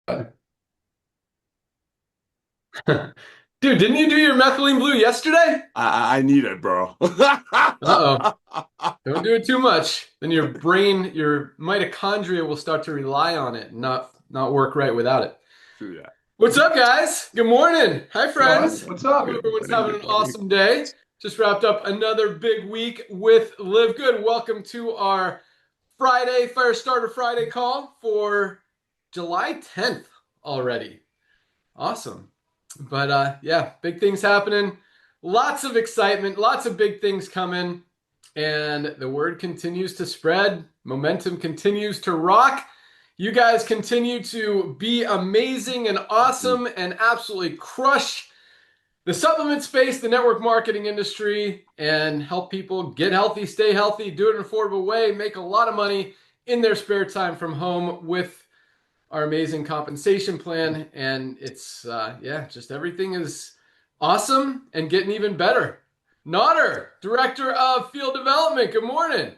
Dude, didn't you do your methylene blue yesterday? I need it, bro. Uh-oh. Don't do it too much. Then your brain, your mitochondria will start to rely on it and not work right without it. True that. What's up, guys? Good morning. Hi, What? friends. What's up? Hope everyone's Morning, having good an morning. awesome day. Just wrapped up another big week with Live Good. Welcome to our Friday, Firestarter Friday call for July 10th already. Awesome. But yeah, big things happening. Lots of excitement, lots of big things coming, and the word continues to spread. Momentum continues to rock. You guys continue to be amazing and awesome and absolutely crush the supplement space, the network marketing industry, and help people get healthy, stay healthy, do it in an affordable way, make a lot of money in their spare time from home with our amazing compensation plan. And it's, yeah, just everything is awesome and getting even better. Nodder, Director of Field Development. Good morning.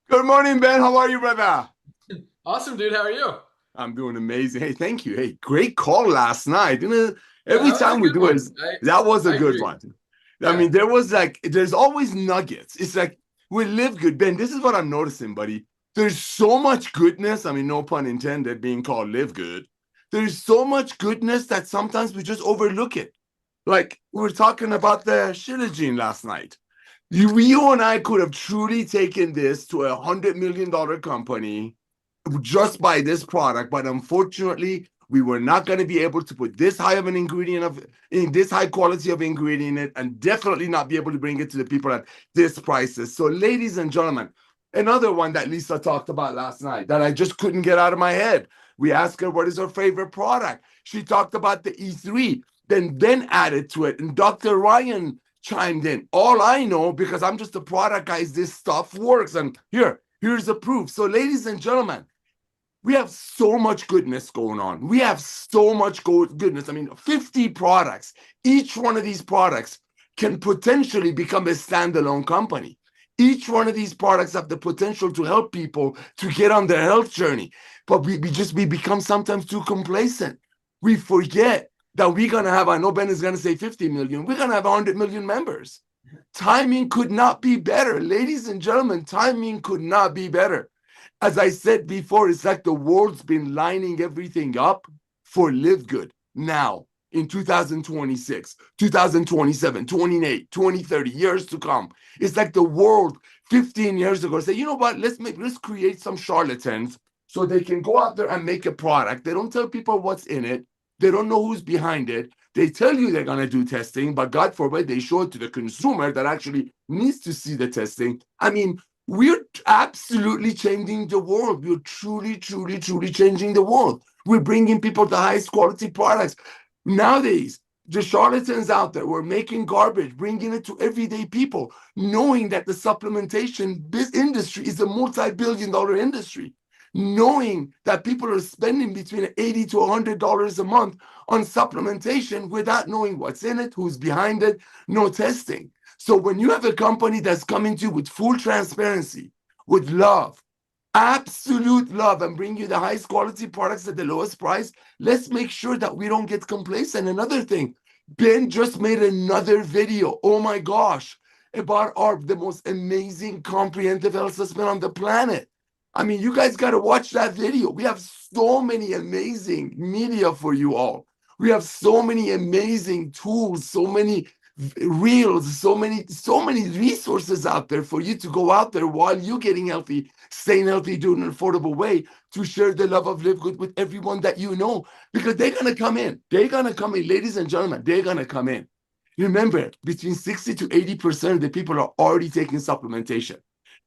Good morning, Ben. How are you, brother? Awesome, dude. How are you? I'm doing amazing. Hey, thank you. Hey, great call last night. Yeah, Every that was a time we good do it, one. that was a I good agree. one. I Yeah. mean, there's always nuggets. It's like we live good, Ben. This is what I'm noticing, buddy. There's so much goodness. I mean, no pun intended, being called live good. There's so much goodness that sometimes we just overlook it. Like we were talking about the Shilajit last night. You and I could have truly taken this to $100 million company just by this product, but unfortunately, we were not going to be able to put this high of an ingredient of in this high quality of ingredient in it, and definitely not be able to bring it to the people at this prices. So, ladies and gentlemen, another one that Lisa talked about last night that I just couldn't get out of my head. We asked her what is her favorite product. She talked about the E3, then added to it, and Dr. Ryan chimed in. All I know, because I'm just a product guy, is this stuff works. And here's the proof. So, ladies and gentlemen, we have so much goodness going on. We have so much goodness. I mean, 50 products. Each one of these products can potentially become a standalone company. Each one of these products have the potential to help people to get on their health journey. But we become sometimes too complacent. We forget that we're going to have, I know Ben is going to say 50 million, we're going to have 100 million members. Timing could not be better. Ladies and gentlemen, timing could not be better. As I said before, it's like the world's been lining everything up for Live Good now in 2026, 2027, 28, 2030 years to come. It's like the world 15 years ago say, you know what, let's create some charlatans so they can go out there and make a product. They don't tell people what's in it. They don't know who's behind it. They tell you they're going to do testing, but God forbid they show it to the consumer that actually needs to see the testing. I mean, we're absolutely changing the world. We're truly, truly, truly changing the world. We're bringing people the highest quality products. Nowadays, the charlatans out there, we're making garbage, bringing it to everyday people, knowing that the supplementation industry is a multi-billion-dollar industry, knowing that people are spending between $80 to $100 a month on supplementation without knowing what's in it, who's behind it, no testing. So when you have a company that's coming to you with full transparency, with love, absolute love, and bring you the highest quality products at the lowest price, let's make sure that we don't get complacent. Another thing, Ben just made another video. Oh my gosh, about the most amazing comprehensive health assessment on the planet. I mean, you guys got to watch that video. We have so many amazing media for you all. We have so many amazing tools, so many reels, so many resources out there for you to go out there while you're getting healthy, staying healthy, doing an affordable way to share the love of Live Good with everyone that you know, because they're gonna come in. They're gonna come in, ladies and gentlemen. They're gonna come in. Remember, between 60 to 80% of the people are already taking supplementation.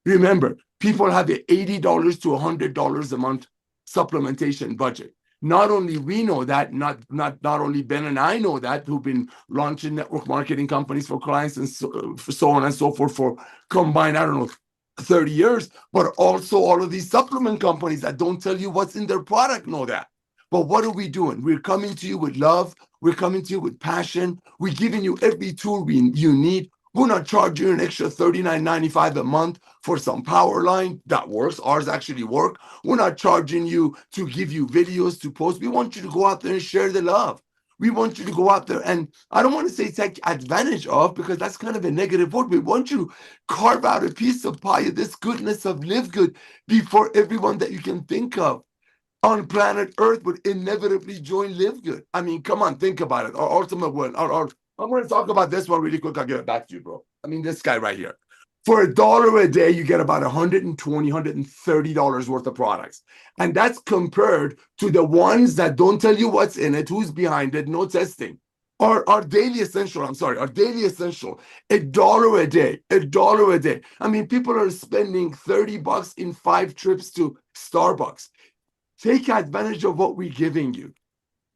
Remember, people have the $80 to $100 a month supplementation budget. Not only we know that, not only Ben and I know that, who've been launching network marketing companies for clients and so on and so forth for combined, I don't know, 30 years, but also all of these supplement companies that don't tell you what's in their product know that. But what are we doing? We're coming to you with love. We're coming to you with passion. We're giving you every tool you need. We're not charging you an extra $39.95 a month for some power line that works. Ours actually work. We're not charging you to give you videos to post. We want you to go out there and share the love. We want you to go out there, and I don't want to say take advantage of, because that's kind of a negative word. We want you to carve out a piece of pie of this goodness of Live Good before everyone that you can think of on planet Earth would inevitably join Live Good. I mean, come on, think about it. Our ultimate one. I'm going to talk about this one really quick. I'll get it back to you, bro. I mean, this guy right here. For $1 a day, you get about $120, $130 worth of products. And that's compared to the ones that don't tell you what's in it, who's behind it, no testing. Our daily essential, our daily essential, $1 a day, $1 a day. I mean, people are spending $30 in 5 trips to Starbucks. Take advantage of what we're giving you.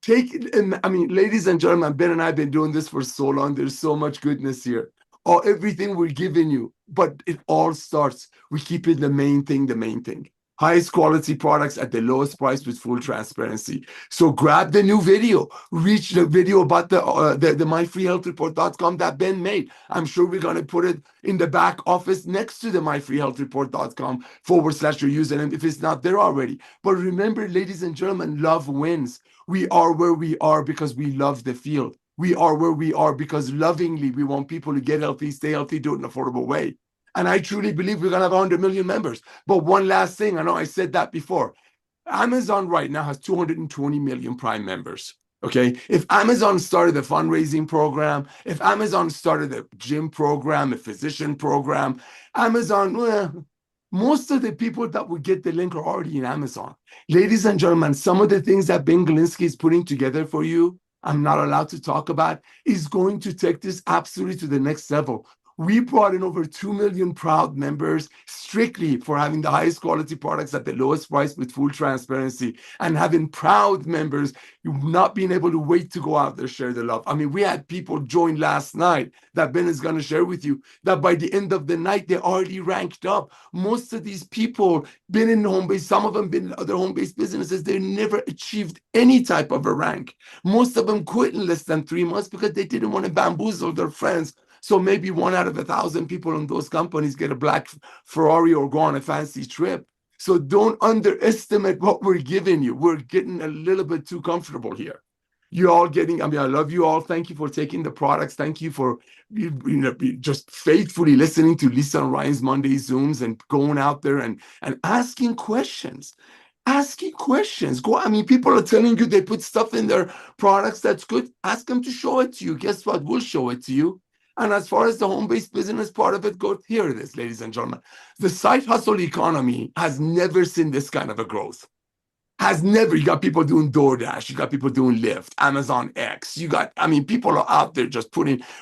Ladies and gentlemen, Ben and I have been doing this for so long. There's so much goodness here. Everything we're giving you, but it all starts, we keep it the main thing. Highest quality products at the lowest price with full transparency. So grab the new video, reach the video about the myfreehealthreport.com that Ben made. I'm sure we're going to put it in the back office next to the myfreehealthreport.com /your username if it's not there already. But remember, ladies and gentlemen, love wins. We are where we are because we love the field. We are where we are because lovingly we want people to get healthy, stay healthy, do it in an affordable way. And I truly believe we're going to have 100 million members. But one last thing, I know I said that before. Amazon right now has 220 million Prime members. Okay. If Amazon started a fundraising program, if Amazon started a gym program, a physician program, most of the people that would get the link are already in Amazon. Ladies and gentlemen, some of the things that Ben Galinsky is putting together for you, I'm not allowed to talk about, is going to take this absolutely to the next level. We brought in over 2 million proud members strictly for having the highest quality products at the lowest price with full transparency, and having proud members not being able to wait to go out there, share the love. I mean, we had people join last night that Ben is going to share with you that by the end of the night, they already ranked up. Most of these people been in home-based, some of them been in other home-based businesses. They never achieved any type of a rank. Most of them quit in less than 3 months because they didn't want to bamboozle their friends. So maybe 1 out of 1,000 people in those companies get a black Ferrari or go on a fancy trip. So don't underestimate what we're giving you. We're getting a little bit too comfortable here. You're all getting, I love you all. Thank you for taking the products. Thank you for just faithfully listening to Lisa and Ryan's Monday Zooms and going out there and asking questions. Asking questions. People are telling you they put stuff in their products that's good. Ask them to show it to you. Guess what? We'll show it to you. And as far as the home-based business part of it goes, here it is, ladies and gentlemen. The side hustle economy has never seen this kind of a growth. Has never. You got people doing DoorDash, you got people doing Lyft, Amazon X. People are out there just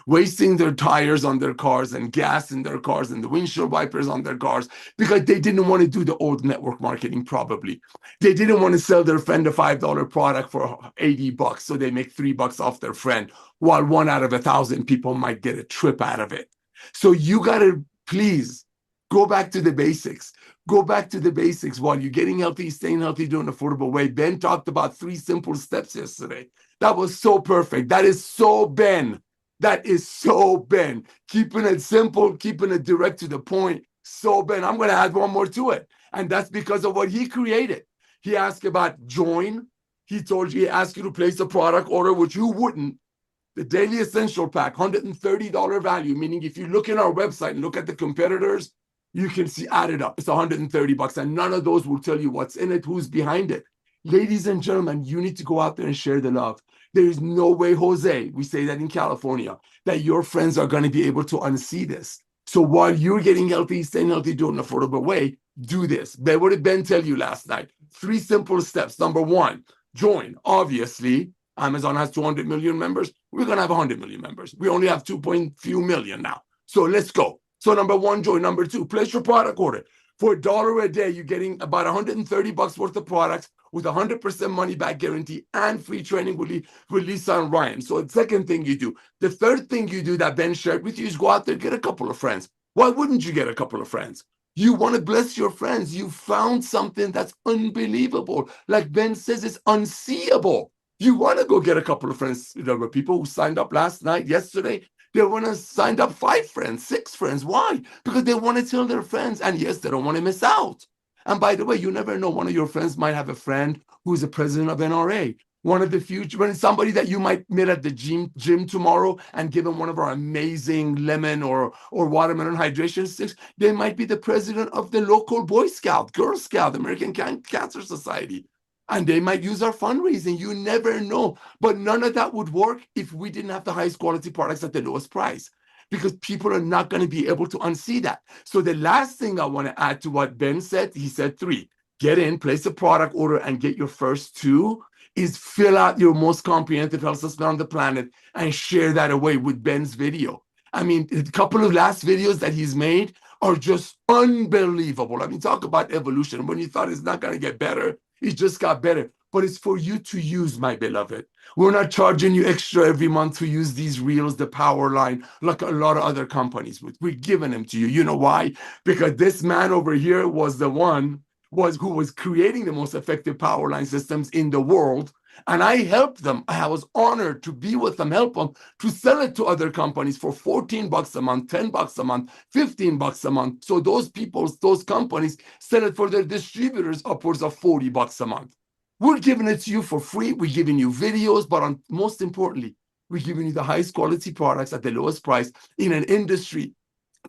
wasting their tires on their cars and gas in their cars and the windshield wipers on their cars because they didn't want to do the old network marketing, probably. They didn't want to sell their friend a $5 product for $80, so they make $3 off their friend, while 1 out of 1,000 people might get a trip out of it. So you got to please go back to the basics. Go back to the basics while you're getting healthy, staying healthy, doing an affordable way. Ben talked about 3 simple steps yesterday. That was so perfect. That is so Ben. That is so Ben. Keeping it simple, keeping it direct to the point. So Ben, I'm going to add one more to it. And that's because of what he created. He asked about join. He asked you to place a product order, which you wouldn't. The Daily Essential Pack, $130 value, meaning if you look in our website and look at the competitors, you can see added up. It's $130, and none of those will tell you what's in it, who's behind it. Ladies and gentlemen, you need to go out there and share the love. There is no way, Jose, we say that in California, that your friends are going to be able to unsee this. So while you're getting healthy, staying healthy, doing an affordable way, do this. What did Ben tell you last night? 3 simple steps. Number 1, join. Obviously, Amazon has 200 million members. We're going to have 100 million members. We only have 2 few million now. So let's go. So number 1, join. Number 2, place your product order. For $1 a day, you're getting about $130 worth of products with 100% money back guarantee and free training with Lisa and Ryan. So the second thing you do. The third thing you do that Ben shared with you is go out there, get a couple of friends. Why wouldn't you get a couple of friends? You want to bless your friends. You found something that's unbelievable. Like Ben says, it's unseeable. You want to go get a couple of friends. There were people who signed up last night, yesterday. They want to sign up 5 friends, 6 friends. Why? Because they want to tell their friends. And yes, they don't want to miss out. And by the way, you never know. One of your friends might have a friend who's a president of NRA. One of the future, when somebody that you might meet at the gym tomorrow and give them one of our amazing lemon or watermelon hydration sticks, they might be the president of the local Boy Scout, Girl Scout, American Cancer Society. And they might use our fundraising. You never know. But none of that would work if we didn't have the highest quality products at the lowest price, because people are not going to be able to unsee that. So the last thing I want to add to what Ben said, he said 3, get in, place a product order, and get your first 2 is fill out your most comprehensive health assessment on the planet and share that away with Ben's video. I mean, a couple of last videos that he's made are just unbelievable. I mean, talk about evolution. When you thought it's not going to get better, it just got better. But it's for you to use, my beloved. We're not charging you extra every month to use these reels, the power line, like a lot of other companies would. We're giving them to you. You know why? Because this man over here was the one who was creating the most effective power line systems in the world. And I helped them. I was honored to be with them, help them to sell it to other companies for $14 a month, $10 a month, $15 a month. So those companies sell it for their distributors upwards of $40 a month. We're giving it to you for free. We're giving you videos, but most importantly, we're giving you the highest quality products at the lowest price in an industry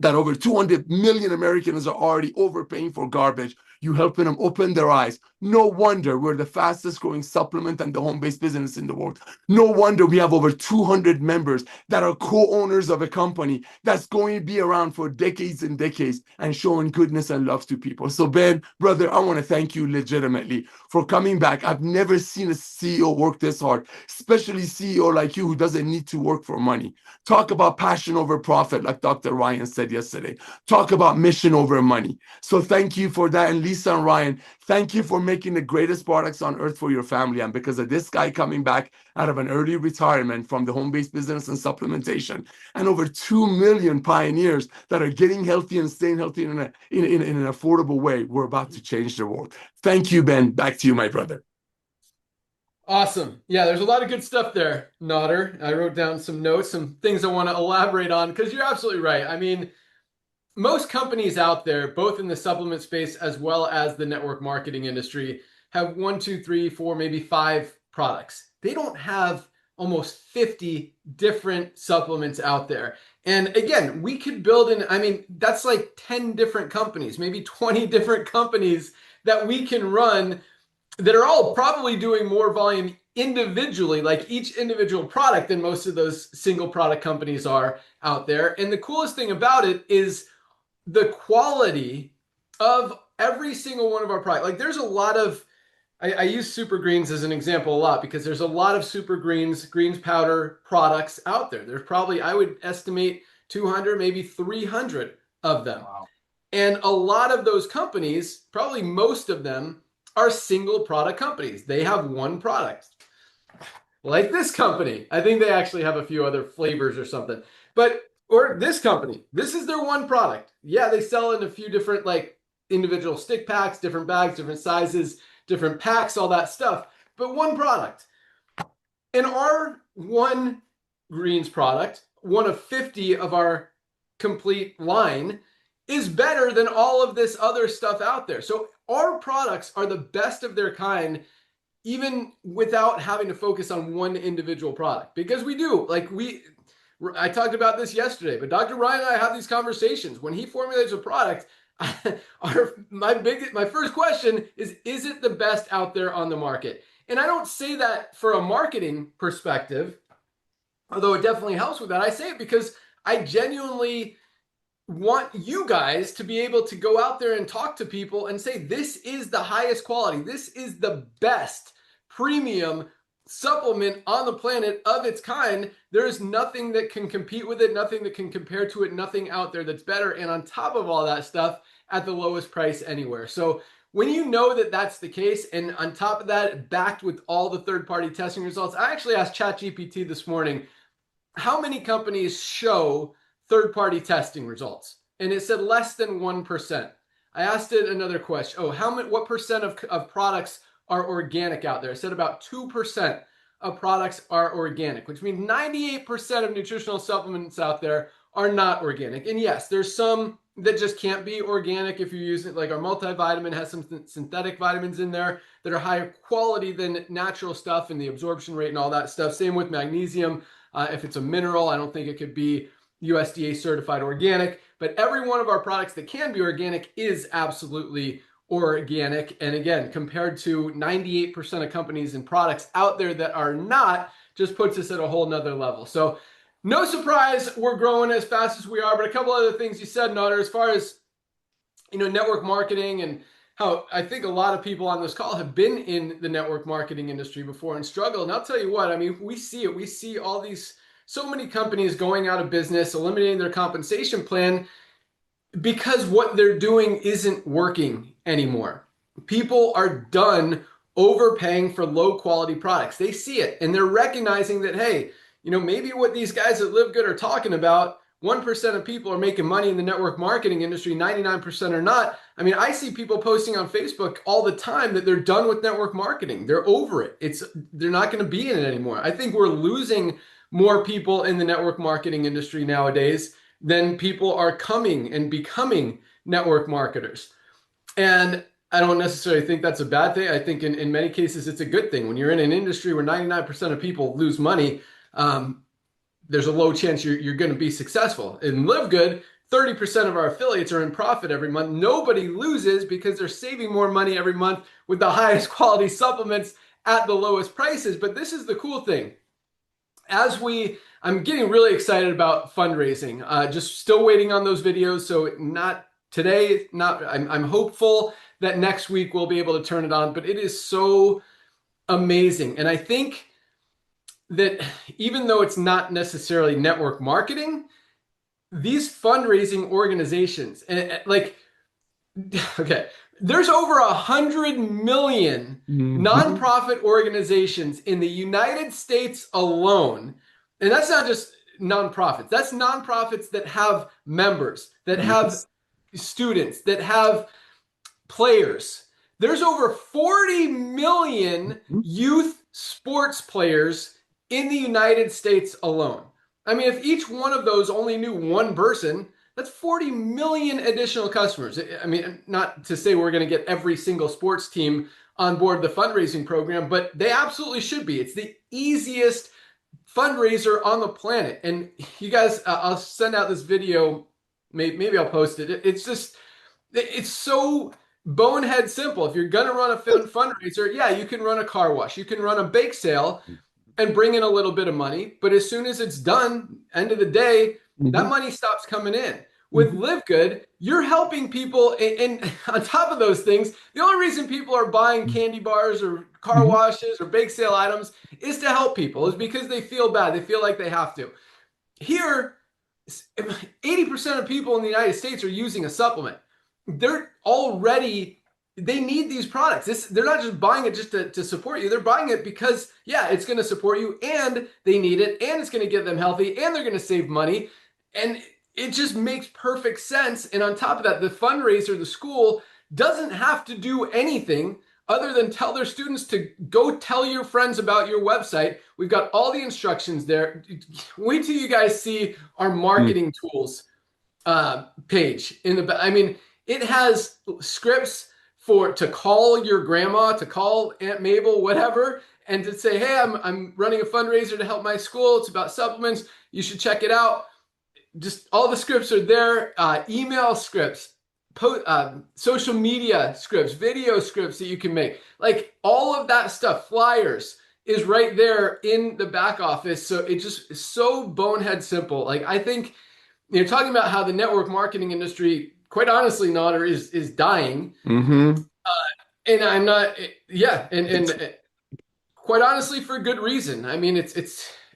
that over 200 million Americans are already overpaying for garbage. You helping them open their eyes. No wonder we're the fastest growing supplement and the home-based business in the world. No wonder we have over 200 members that are co-owners of a company that's going to be around for decades and decades and showing goodness and love to people. So Ben, brother, I want to thank you legitimately for coming back. I've never seen a CEO work this hard, especially CEO like you who doesn't need to work for money. Talk about passion over profit, like Dr. Ryan said yesterday. Talk about mission over money. So thank you for that. And Lisa and Ryan, thank you for making the greatest products on earth for your family. And because of this guy coming back out of an early retirement from the home-based business and supplementation, and over 2 million pioneers that are getting healthy and staying healthy in an affordable way, we're about to change the world. Thank you, Ben. Back to you, my brother. Awesome. Yeah, there's a lot of good stuff there, Nodder. I wrote down some notes, some things I want to elaborate on, because you're absolutely right. I mean, most companies out there, both in the supplement space as well as the network marketing industry, have 1, 2, 3, 4, maybe 5 products. They don't have almost 50 different supplements out there. And again, we could build I mean, that's like 10 different companies, maybe 20 different companies that we can run that are all probably doing more volume individually, like each individual product, than most of those single product companies are out there. And the coolest thing about it is the quality of every single one of our products. Like there's a lot of, I use Super Greens as an example a lot because there's a lot of Super Greens powder products out there. There's probably, I would estimate 200, maybe 300 of them. Wow. And a lot of those companies, probably most of them, are single product companies. They have one product. Like this company. I think they actually have a few other flavors or something. Or this company. This is their one product. Yeah, they sell in a few different like individual stick packs, different bags, different sizes, different packs, all that stuff. But one product. And our one greens product, one of 50 of our complete line, is better than all of this other stuff out there. So our products are the best of their kind, even without having to focus on one individual product. Because we do, I talked about this yesterday, but Dr. Ryan and I have these conversations. When he formulates a product, my first question is it the best out there on the market? And I don't say that for a marketing perspective, although it definitely helps with that. I say it because I genuinely want you guys to be able to go out there and talk to people and say, this is the highest quality. This is the best premium supplement on the planet of its kind. There is nothing that can compete with it, nothing that can compare to it, nothing out there that's better. And on top of all that stuff, at the lowest price anywhere. So when you know that that's the case, and on top of that, backed with all the third-party testing results, I actually asked ChatGPT this morning, how many companies show third-party testing results? And it said less than 1%. I asked it another question. What percent of products are organic out there? It said about 2% of products are organic, which means 98% of nutritional supplements out there are not organic. And yes, there's some that just can't be organic if you're using, like our multivitamin has some synthetic vitamins in there that are higher quality than natural stuff and the absorption rate and all that stuff. Same with magnesium. If it's a mineral, I don't think it could be USDA certified organic, but every one of our products that can be organic is absolutely organic. And again, compared to 98% of companies and products out there that are not, just puts us at a whole nother level. So no surprise, we're growing as fast as we are. But a couple other things you said, Nutter, as far as, network marketing and how I think a lot of people on this call have been in the network marketing industry before and struggled. And I'll tell you what, I mean, we see it. We see all these, so many companies going out of business, eliminating their compensation plan because what they're doing isn't working anymore. People are done overpaying for low quality products. They see it and they're recognizing that, hey, maybe what these guys at LiveGood are talking about, 1% of people are making money in the network marketing industry, 99% are not. I mean, I see people posting on Facebook all the time that they're done with network marketing. They're over it. They're not going to be in it anymore. I think we're losing more people in the network marketing industry nowadays than people are coming and becoming network marketers. And I don't necessarily think that's a bad thing. I think in many cases, it's a good thing. When you're in an industry where 99% of people lose money, there's a low chance you're going to be successful. In LiveGood, 30% of our affiliates are in profit every month. Nobody loses because they're saving more money every month with the highest quality supplements at the lowest prices. But this is the cool thing. I'm getting really excited about fundraising. Just still waiting on those videos. So not today, I'm hopeful that next week we'll be able to turn it on, but it is so amazing. And I think that even though it's not necessarily network marketing, these fundraising organizations, there's over 100 million nonprofit organizations in the United States alone. And that's not just nonprofits. That's nonprofits that have members, that have students, that have players. There's over 40 million youth sports players in the United States alone. I mean, if each one of those only knew one person, that's 40 million additional customers. I mean, not to say we're going to get every single sports team on board the fundraising program, but they absolutely should be. It's the easiest fundraiser on the planet. And you guys, I'll send out this video. Maybe I'll post it. It's so bonehead simple. If you're going to run a fundraiser, yeah, you can run a car wash. You can run a bake sale and bring in a little bit of money. But as soon as it's done, end of the day, that money stops coming in. With LiveGood, you're helping people. And on top of those things, the only reason people are buying candy bars or car washes or bake sale items is to help people, is because they feel bad. They feel like they have to. Here, 80% of people in the United States are using a supplement. They need these products. They're not just buying it just to support you. They're buying it because, yeah, it's going to support you and they need it and it's going to get them healthy and they're going to save money. And it just makes perfect sense. And on top of that, the fundraiser, the school doesn't have to do anything other than tell their students to go tell your friends about your website. We've got all the instructions there. Wait till you guys see our marketing tools page in the. I mean, it has scripts to call your grandma, to call Aunt Mabel, whatever, and to say, hey, I'm running a fundraiser to help my school. It's about supplements. You should check it out. Just all the scripts are there. Email scripts, social media scripts, video scripts that you can make. Like all of that stuff, flyers, is right there in the back office. So it just is so bonehead simple. Like I think you're talking about how the network marketing industry, quite honestly, Nader, is dying. And I'm not, and quite honestly, for good reason. I mean, it's a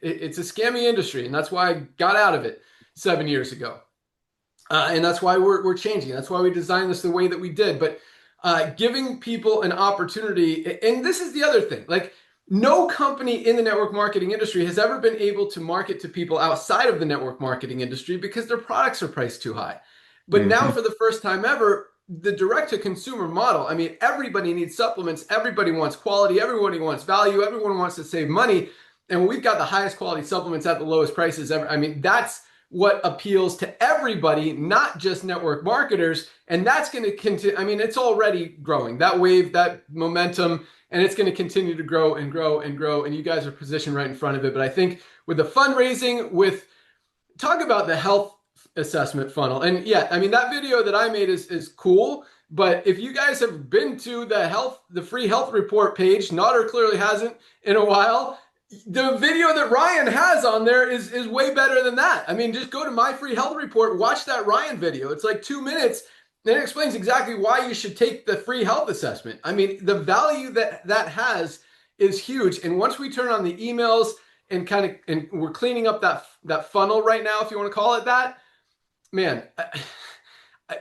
scammy industry, and that's why I got out of it 7 years ago. And that's why we're changing. That's why we designed this the way that we did. But giving people an opportunity, and this is the other thing, like no company in the network marketing industry has ever been able to market to people outside of the network marketing industry because their products are priced too high. But now for the first time ever, the direct-to-consumer model, I mean, everybody needs supplements. Everybody wants quality. Everybody wants value. Everyone wants to save money. And we've got the highest quality supplements at the lowest prices ever. I mean, that's what appeals to everybody, not just network marketers. And that's going to continue. I mean, it's already growing, that wave, that momentum, and it's going to continue to grow and grow and grow. And you guys are positioned right in front of it. But I think with the fundraising, talk about the health assessment funnel. And yeah, I mean, that video that I made is cool. But if you guys have been to the free health report page, Nodder clearly hasn't in a while. The video that Ryan has on there is way better than that. I mean, just go to my free health report, watch that Ryan video. It's like 2 minutes, and it explains exactly why you should take the free health assessment. I mean, the value that has is huge. And once we turn on the emails and we're cleaning up that funnel right now, if you want to call it that, man,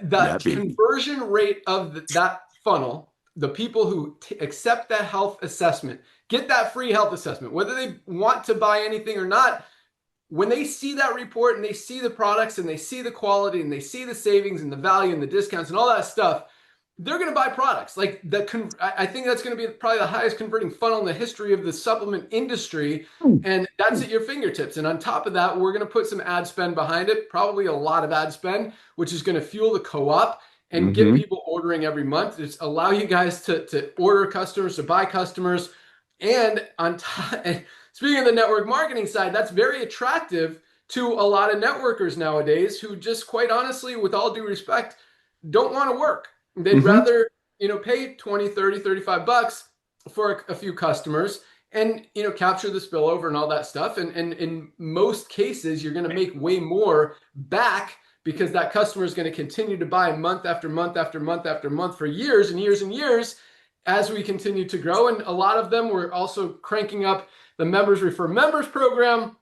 the conversion rate of that funnel, the people who accept that health assessment, get that free health assessment, whether they want to buy anything or not, when they see that report and they see the products and they see the quality and they see the savings and the value and the discounts and all that stuff, they're going to buy products. Like I think that's going to be probably the highest converting funnel in the history of the supplement industry. And that's at your fingertips. And on top of that, we're going to put some ad spend behind it, probably a lot of ad spend, which is going to fuel the co-op and get people ordering every month. Just allow you guys to order customers, to buy customers. And on top, speaking of the network marketing side, that's very attractive to a lot of networkers nowadays who just, quite honestly, with all due respect, don't want to work. They'd rather, pay 20, 30, 35 bucks for a few customers and, capture the spillover and all that stuff. And in most cases, you're going to make way more back because that customer is going to continue to buy month after month after month after month for years and years and years as we continue to grow. And a lot of them, we're also cranking up the Members Refer Members program.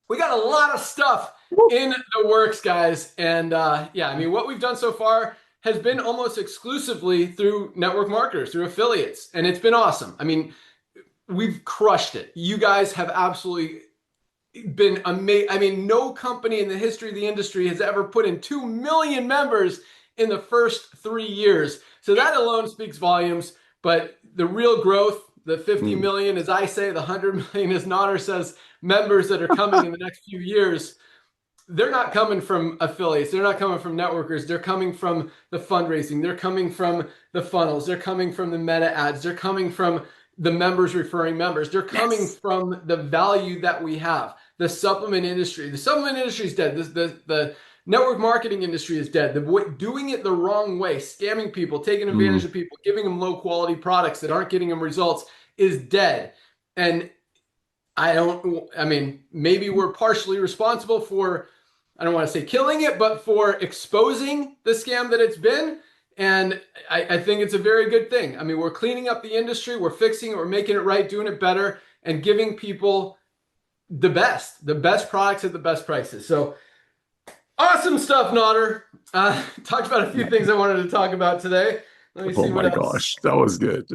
We got a lot of stuff in the works, guys. And yeah, I mean, what we've done so far has been almost exclusively through network marketers, through affiliates. And it's been awesome. I mean, we've crushed it. You guys have absolutely been amazing. I mean, no company in the history of the industry has ever put in 2 million members in the first 3 years. So that alone speaks volumes. But the real growth, the 50 million, as I say, the 100 million, as Nodder says, members that are coming in the next few years, they're not coming from affiliates. They're not coming from networkers. They're coming from the fundraising. They're coming from the funnels. They're coming from the meta ads. They're coming from the members referring members. They're coming from the value that we have. The supplement industry. The supplement industry is dead. The network marketing industry is dead. Doing it the wrong way, scamming people, taking advantage of people, giving them low quality products that aren't getting them results is dead. And I mean, maybe we're partially responsible for, I don't want to say killing it, but for exposing the scam that it's been. And I think it's a very good thing. I mean, we're cleaning up the industry, we're fixing it, we're making it right, doing it better, and giving people the best products at the best prices. So awesome stuff, Nodder. Talked about a few things I wanted to talk about today. Let me see what else. Oh my gosh, that was good.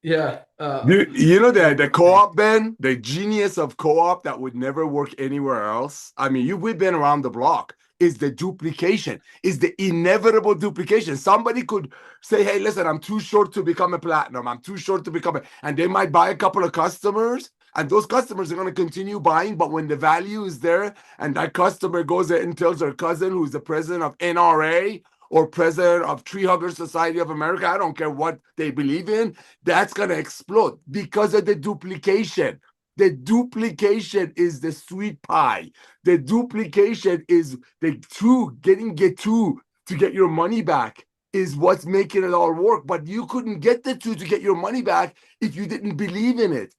Yeah. You know the co-op, Ben, the genius of co-op that would never work anywhere else. I mean, we've been around the block. Is the duplication, is the inevitable duplication. Somebody could say, hey, listen, I'm too short to become a platinum. I'm too short to become and they might buy a couple of customers, and those customers are going to continue buying. But when the value is there and that customer goes there and tells their cousin, who's the president of NRA or president of Tree Hugger Society of America, I don't care what they believe in, that's going to explode because of the duplication. The duplication is the sweet pie. The duplication is the get two to get your money back is what's making it all work. But you couldn't get the two to get your money back if you didn't believe in it.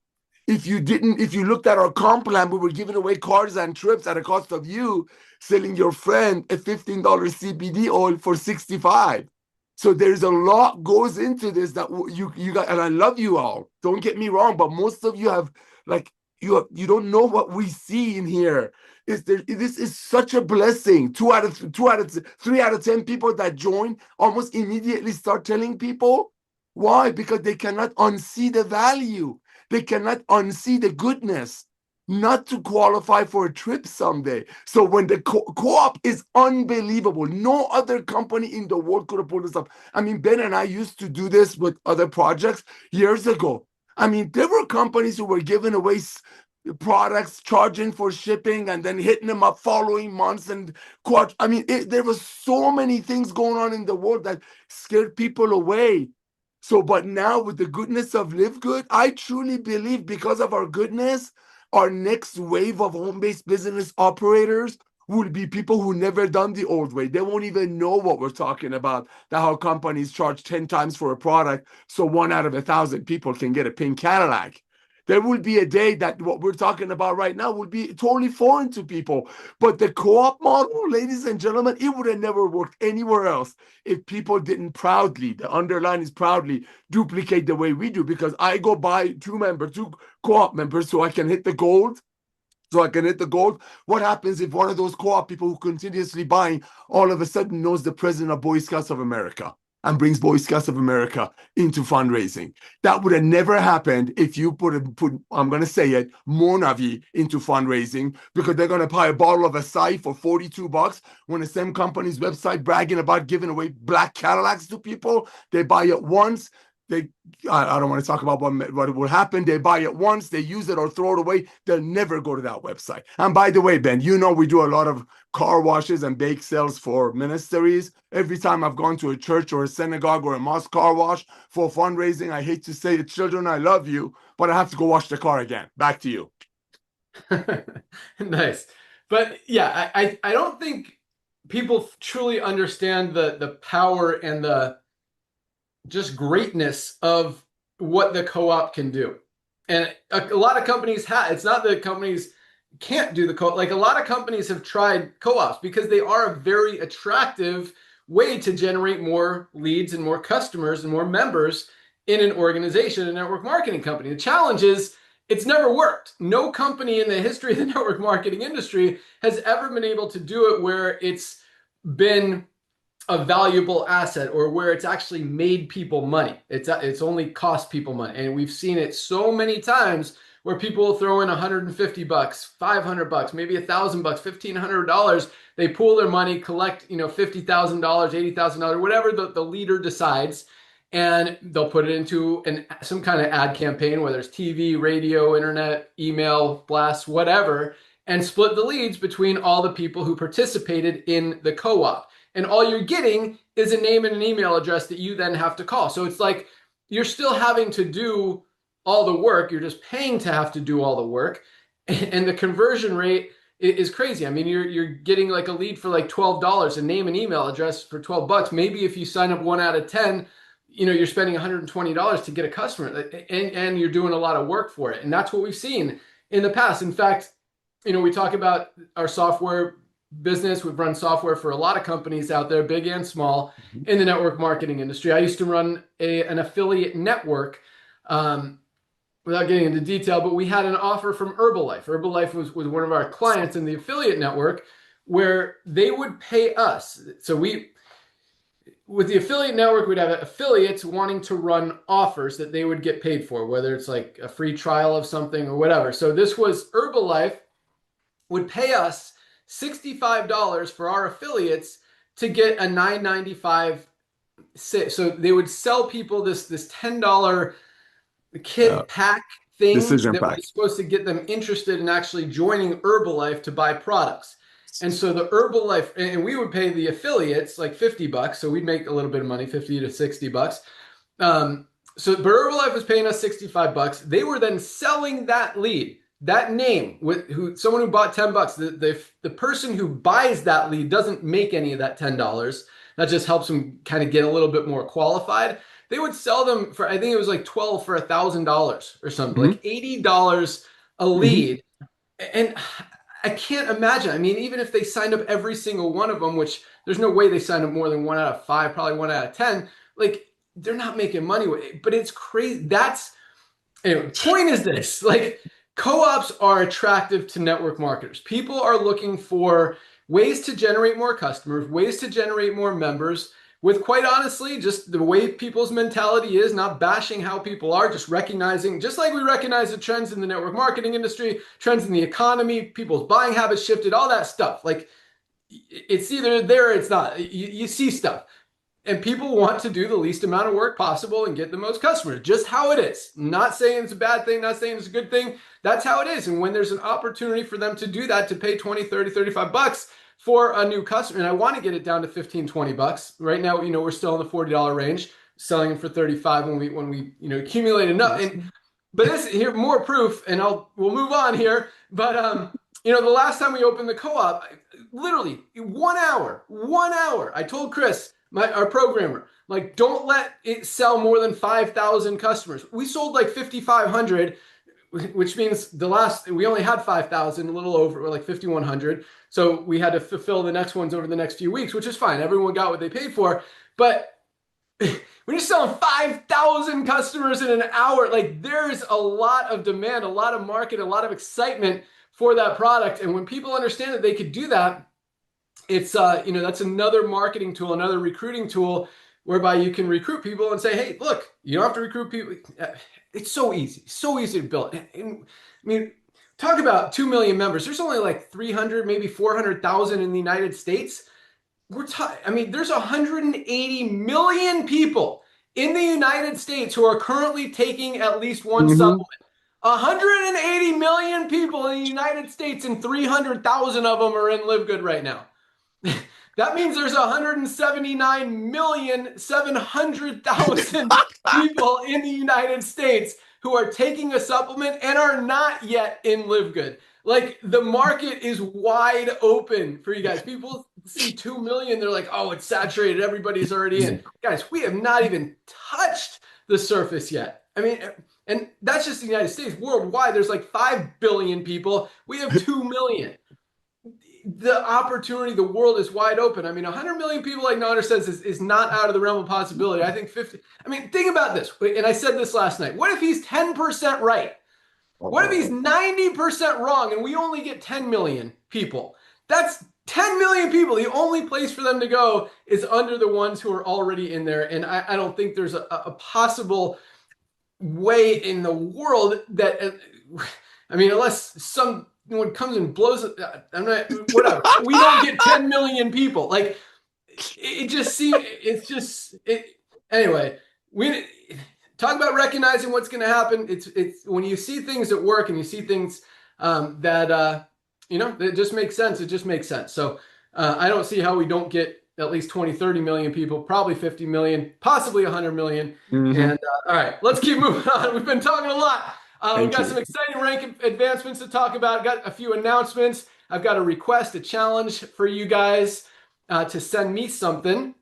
If you looked at our comp plan, we were giving away cars and trips at a cost of you selling your friend a $15 CBD oil for $65. So there's a lot goes into this that you got, and I love you all. Don't get me wrong, but most of you have you don't know what we see in here. This is such a blessing. 3 out of 10 people that join almost immediately start telling people. Why? Because they cannot unsee the value. They cannot unsee the goodness. not to qualify for a trip someday. So when the co-op is unbelievable. No other company in the world could have pulled this up. I mean, Ben and I used to do this with other projects years ago. I mean, there were companies who were giving away products, charging for shipping, and then hitting them up following months and I mean, there was so many things going on in the world that scared people away. So, but now with the goodness of Live Good, I truly believe because of our goodness, our next wave of home-based business operators will be people who never done the old way. They won't even know what we're talking about, that how companies charge 10 times for a product so 1 out of 1,000 people can get a pink Cadillac. There will be a day that what we're talking about right now will be totally foreign to people. But the co-op model, ladies and gentlemen, it would have never worked anywhere else if people didn't proudly, the underline is proudly, duplicate the way we do. Because I go buy two co-op members so I can hit the gold. What happens if one of those co-op people who continuously buying all of a sudden knows the president of Boy Scouts of America and brings Boy Scouts of America into fundraising? That would have never happened if you put I'm going to say it, Monavi into fundraising, because they're going to buy a bottle of Acai for $42 when the same company's website bragging about giving away black Cadillacs to people. They buy it once. I don't want to talk about what will happen. They buy it once, they use it or throw it away. They'll never go to that website. And by the way, Ben, you know we do a lot of car washes and bake sales for ministries. Every time I've gone to a church or a synagogue or a mosque car wash for fundraising, I hate to say it, children, I love you, but I have to go wash the car again. Back to you. Nice. But yeah, I don't think people truly understand the power and the just greatness of what the co-op can do. And a lot of companies it's not that companies can't do the co-op. Like a lot of companies have tried co-ops because they are a very attractive way to generate more leads and more customers and more members in an organization, a network marketing company. The challenge is it's never worked. No company in the history of the network marketing industry has ever been able to do it where it's been a valuable asset or where it's actually made people money. It's only cost people money. And we've seen it so many times where people will throw in $150, $500, maybe $1,000, $1,500. They pool their money, collect, $50,000, $80,000, whatever the leader decides, and they'll put it into some kind of ad campaign, whether it's TV, radio, internet, email, blasts, whatever, and split the leads between all the people who participated in the co-op. And all you're getting is a name and an email address that you then have to call. So it's like you're still having to do all the work. You're just paying to have to do all the work. And the conversion rate is crazy. I mean, you're getting like a lead for like $12, a name and email address for $12. Maybe if you sign up 1 out of 10, you're spending $120 to get a customer, and you're doing a lot of work for it. And that's what we've seen in the past. In fact, we talk about our software business. We've run software for a lot of companies out there, big and small, in the network marketing industry. I used to run an affiliate network, without getting into detail, but we had an offer from Herbalife. Herbalife was one of our clients in the affiliate network where they would pay us. So with the affiliate network, we'd have affiliates wanting to run offers that they would get paid for, whether it's like a free trial of something or whatever. So this was Herbalife would pay us $65 for our affiliates to get a $9.95. So they would sell people this $10 kit pack thing that was supposed to get them interested in actually joining Herbalife to buy products. And so the Herbalife, and we would pay the affiliates like $50, so we'd make a little bit of money, $50 to $60. But Herbalife was paying us $65. They were then selling that lead, that name, with someone who bought $10. The person who buys that lead doesn't make any of that $10. That just helps them kind of get a little bit more qualified. They would sell them for, I think it was like $12 for $1,000 or something, like $80 a lead. And I can't imagine. I mean, even if they signed up every single one of them, which there's no way they signed up more than 1 out of 5, probably 1 out of 10, like they're not making money with it. But it's crazy. Anyway, point is this, like co-ops are attractive to network marketers. People are looking for ways to generate more customers, ways to generate more members, with quite honestly, just the way people's mentality is, not bashing how people are, just recognizing, just like we recognize the trends in the network marketing industry, trends in the economy, people's buying habits shifted, all that stuff. Like it's either there or it's not. You see stuff. And people want to do the least amount of work possible and get the most customers, just how it is. Not saying it's a bad thing, not saying it's a good thing. That's how it is. And when there's an opportunity for them to do that, to pay 20, 30, 35 bucks for a new customer, and I want to get it down to 15, 20 bucks. Right now, we're still in the $40 range, selling them for 35 when we accumulate enough. But this here, more proof, and we'll move on here. But the last time we opened the co-op, literally 1 hour, I told Chris, our programmer, like, don't let it sell more than 5,000 customers. We sold like 5,500, which means we only had 5,000, a little over, like 5,100. So we had to fulfill the next ones over the next few weeks, which is fine. Everyone got what they paid for. But when you're selling 5,000 customers in an hour, like, there's a lot of demand, a lot of market, a lot of excitement for that product. And when people understand that they could do that, it's that's another marketing tool, another recruiting tool, whereby you can recruit people and say, hey, look, you don't have to recruit people. It's so easy to build. And, I mean, talk about 2 million members. There's only like 300, maybe 400,000 in the United States. There's 180 million people in the United States who are currently taking at least one supplement. 180 million people in the United States, and 300,000 of them are in LiveGood right now. That means there's 179,700,000 people in the United States who are taking a supplement and are not yet in LiveGood. Like, the market is wide open for you guys. People see 2 million, they're like, oh, it's saturated, everybody's already in. Guys, we have not even touched the surface yet. And that's just the United States. Worldwide, there's like 5 billion people. We have 2 million. The opportunity, the world is wide open. 100 million people, like Nader says, is not out of the realm of possibility. I think 50. Think about this. And I said this last night. What if he's 10% right? What if he's 90% wrong and we only get 10 million people? That's 10 million people. The only place for them to go is under the ones who are already in there. And I don't think there's a possible way in the world that, unless someone comes and blows it, whatever. We don't get 10 million people. Like, anyway, we talk about recognizing what's going to happen. It's when you see things that work and you see things that just make sense. It just makes sense. So I don't see how we don't get at least 20, 30 million people, probably 50 million, possibly 100 million. And all right, let's keep moving on. We've been talking a lot. We've got some exciting rank advancements to talk about. Got a few announcements. I've got a challenge for you guys to send me something.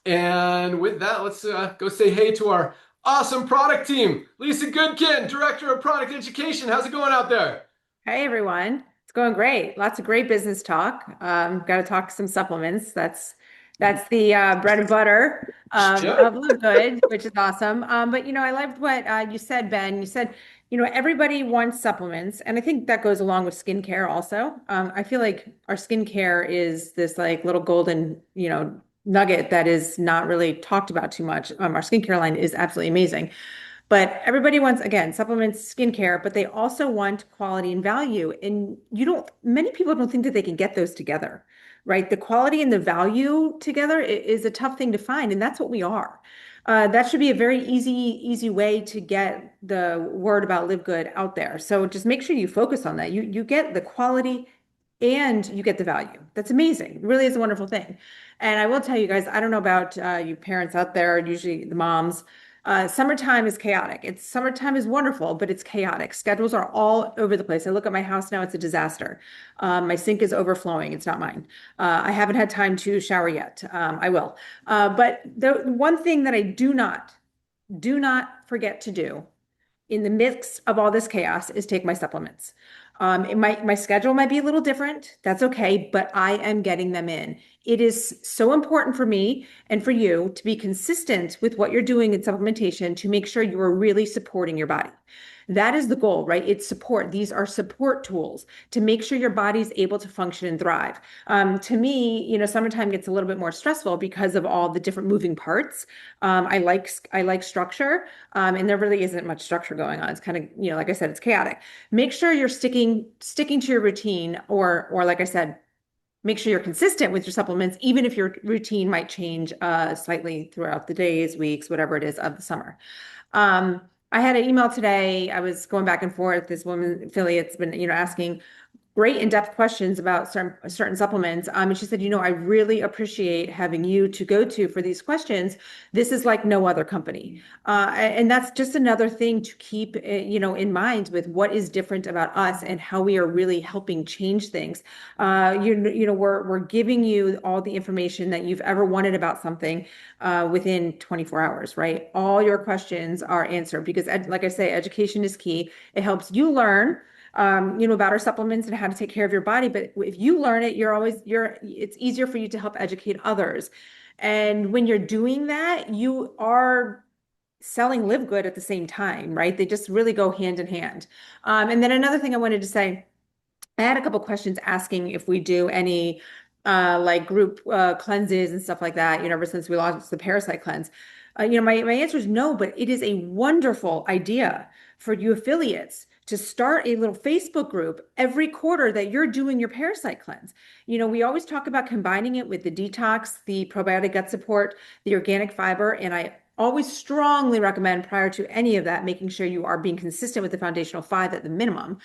And with that, let's go say hey to our awesome product team. Lisa Goodkin, Director of Product Education. How's it going out there? Hey, everyone. It's going great. Lots of great business talk. Got to talk some supplements. That's the bread and butter of LiveGood, which is awesome. But I loved what you said, Ben. You said, everybody wants supplements, and I think that goes along with skincare also. I feel like our skincare is this like little golden, nugget that is not really talked about too much. Our skincare line is absolutely amazing. But everybody wants, again, supplements, skincare, but they also want quality and value. And many people don't think that they can get those together, right? The quality and the value together is a tough thing to find. And that's what we are. That should be a very easy way to get the word about LiveGood out there. So just make sure you focus on that. You get the quality and you get the value. That's amazing. It really is a wonderful thing. And I will tell you guys, I don't know about you parents out there, usually the moms. Summertime is chaotic. Summertime is wonderful, but it's chaotic. Schedules are all over the place. I look at my house now, it's a disaster. My sink is overflowing. It's not mine. I haven't had time to shower yet. I will. But the one thing that I do not forget to do in the mix of all this chaos is take my supplements. My schedule might be a little different. That's okay, but I am getting them in. It is so important for me and for you to be consistent with what you're doing in supplementation to make sure you are really supporting your body. That is the goal, right? It's support. These are support tools to make sure your body's able to function and thrive. To me, summertime gets a little bit more stressful because of all the different moving parts. I like structure, and there really isn't much structure going on. It's kind of, like I said, it's chaotic. Make sure you're sticking to your routine, or like I said, make sure you're consistent with your supplements, even if your routine might change slightly throughout the days, weeks, whatever it is of the summer. I had an email today. I was going back and forth. This woman affiliate's been, asking great in-depth questions about certain supplements. And she said, I really appreciate having you to go to for these questions. This is like no other company. And that's just another thing to keep, in mind with what is different about us and how we are really helping change things. We're giving you all the information that you've ever wanted about something within 24 hours, right? All your questions are answered because, like I say, education is key. It helps you learn about our supplements and how to take care of your body. But if you learn it, it's easier for you to help educate others. And when you're doing that, you are selling LiveGood at the same time, right? They just really go hand in hand. And then another thing I wanted to say, I had a couple questions asking if we do any like group cleanses and stuff like that, ever since we launched the Parasite Cleanse. My answer is no, but it is a wonderful idea for you affiliates to start a little Facebook group every quarter that you're doing your Parasite Cleanse. We always talk about combining it with the detox, the probiotic gut support, the organic fiber, and I always strongly recommend prior to any of that, making sure you are being consistent with the foundational 5 at the minimum.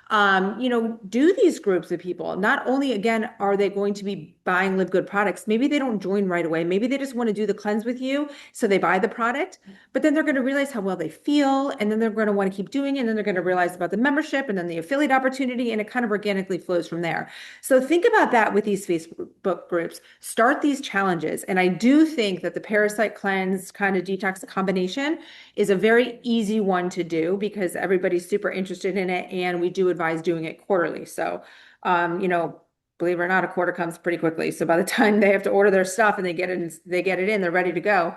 Do these groups of people. Not only, again, are they going to be buying LiveGood products, maybe they don't join right away. Maybe they just want to do the cleanse with you, so they buy the product, but then they're going to realize how well they feel, and then they're going to want to keep doing it, and then they're going to realize about the membership, and then the affiliate opportunity, and it kind of organically flows from there. So think about that with these Facebook groups. Start these challenges, and I do think that the Parasite Cleanse kind of detox combination is a very easy one to do because everybody's super interested in it, and we do advise doing it quarterly. So, believe it or not, a quarter comes pretty quickly. So by the time they have to order their stuff and they get it in, they're ready to go.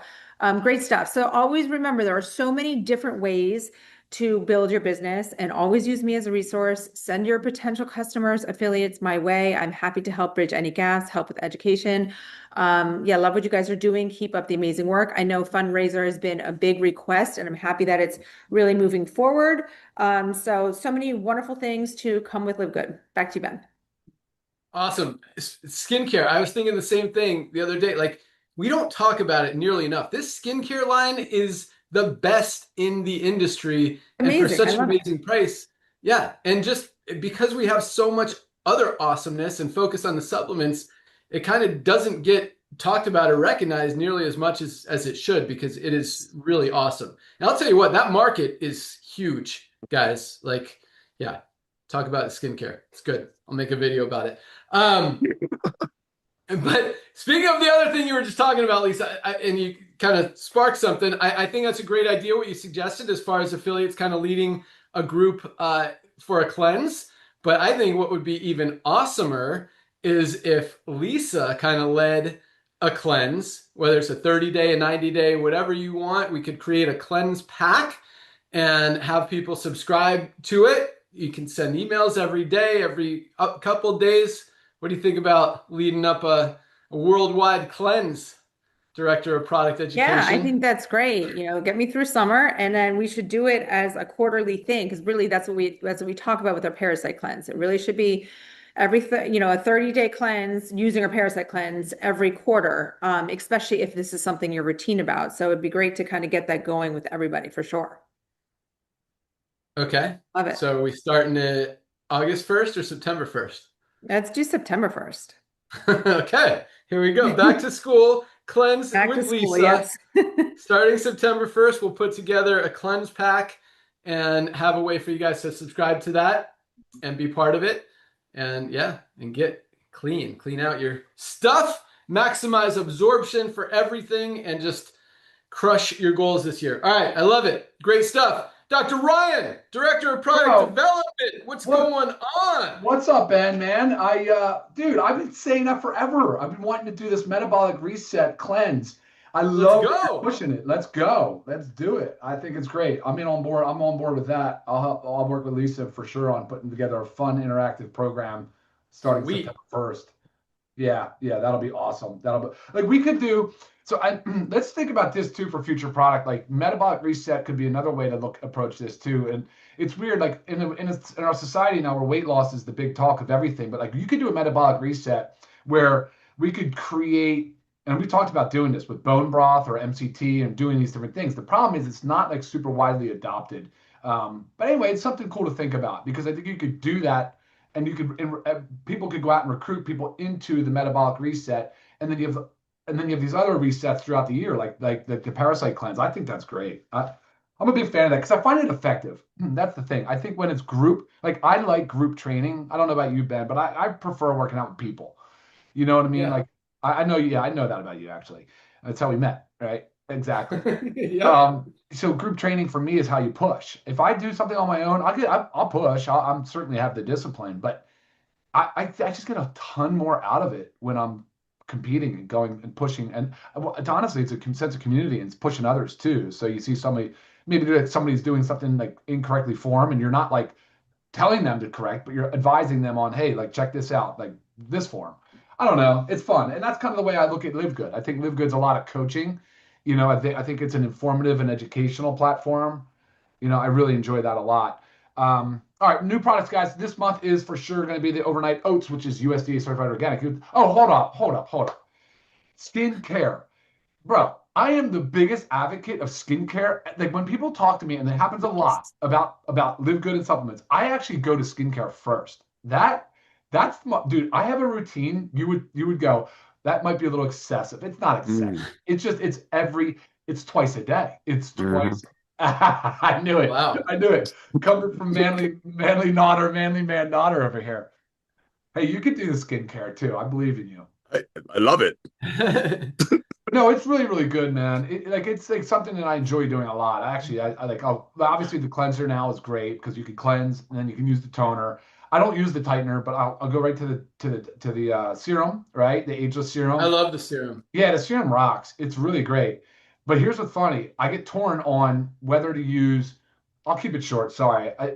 Great stuff. So always remember, there are so many different ways to build your business, and always use me as a resource. Send your potential customers, affiliates my way. I'm happy to help bridge any gaps, help with education. Love what you guys are doing. Keep up the amazing work. I know fundraiser has been a big request, and I'm happy that it's really moving forward. So many wonderful things to come with LiveGood. Back to you, Ben. Awesome. Skincare. I was thinking the same thing the other day. Like, we don't talk about it nearly enough. This skincare line is the best in the industry, amazing. And for such an amazing price. Yeah. And just because we have so much other awesomeness and focus on the supplements, it kind of doesn't get talked about or recognized nearly as much as it should, because it is really awesome. And I'll tell you what, that market is huge, guys. Like, yeah, talk about skincare. It's good. I'll make a video about it. But speaking of the other thing you were just talking about, Lisa, and you kind of sparked something, I think that's a great idea what you suggested as far as affiliates kind of leading a group for a cleanse. But I think what would be even awesomer is if Lisa kind of led a cleanse, whether it's a 30-day, a 90-day, whatever you want. We could create a cleanse pack and have people subscribe to it. You can send emails every day, every couple days. What do you think about leading up a worldwide cleanse, Director of Product Education? Yeah, I think that's great. Get me through summer, and then we should do it as a quarterly thing, because really that's what we talk about with our Parasite Cleanse. It really should be a 30-day cleanse using our Parasite Cleanse every quarter, especially if this is something you're routine about. So it'd be great to kind of get that going with everybody for sure. Okay. Love it. So we starting it August 1st or September 1st? Let's do September 1st. Okay, here we go. Back to school cleanse with Lisa. Yes. Starting September 1st, we'll put together a cleanse pack and have a way for you guys to subscribe to that and be part of it. And get clean out your stuff, maximize absorption for everything, and just crush your goals this year. All right, I love it. Great stuff. Dr. Ryan, Director of Product Development, what's going on? What's up, Ben, man? Dude, I've been saying that forever. I've been wanting to do this metabolic reset cleanse. I Let's love that you're go. pushing it. Let's go. Let's do it. I think it's great. On board. I'm on board with that. I'll work with Lisa for sure on putting together a fun interactive program starting Sweet. September 1st. Yeah, yeah, that'll be awesome. That'll be like we could do. So I let's think about this too for future product. Like metabolic reset could be another way to approach this too. And it's weird, like in our society now, where weight loss is the big talk of everything. But like you could do a metabolic reset where we could create, and we talked about doing this with bone broth or MCT and doing these different things. The problem is it's not like super widely adopted. But anyway, it's something cool to think about because I think you could do that and you could people could go out and recruit people into the metabolic reset, and then you have these other resets throughout the year, like the parasite cleanse. I think that's great. I'm a big fan of that because I find it effective. That's the thing. I think when it's group, like I like group training. I don't know about you, Ben, but I prefer working out with people. You know what I mean? Yeah. Like I know, yeah, I know that about you actually. That's how we met, right? Exactly. Yep. So group training for me is how you push. If I do something on my own, I'll push. I'm certainly have the discipline, but I just get a ton more out of it when I'm competing and going and pushing. And honestly, it's a sense of community and it's pushing others too. So you see somebody, maybe somebody's doing something like incorrectly for them, and you're not like telling them to correct, but you're advising them on, hey, like check this out, like this form. I don't know. It's fun. And that's kind of the way I look at LiveGood. I think LiveGood's a lot of coaching. I think it's an informative and educational platform. I really enjoy that a lot. All right, new products, guys. This month is for sure going to be the overnight oats, which is USDA certified organic. Oh, hold up. Skincare. Bro, I am the biggest advocate of skincare. Like when people talk to me, and it happens a lot about Live Good and supplements, I actually go to skincare first. Dude. I have a routine. You would go, that might be a little excessive. It's not excessive. It's twice a day. It's twice. I knew it. Wow. I knew it. Coming from manly man daughter over here. Hey, you could do the skincare too. I believe in you. I love it. But no, it's really, really good, man. It's like something that I enjoy doing a lot. Actually, I like. Obviously, the cleanser now is great because you can cleanse and then you can use the toner. I don't use the tightener, but I'll go right to the serum, right? The ageless serum. I love the serum. Yeah, the serum rocks. It's really great. But here's what's funny. I get torn on whether to use. I'll keep it short. Sorry, I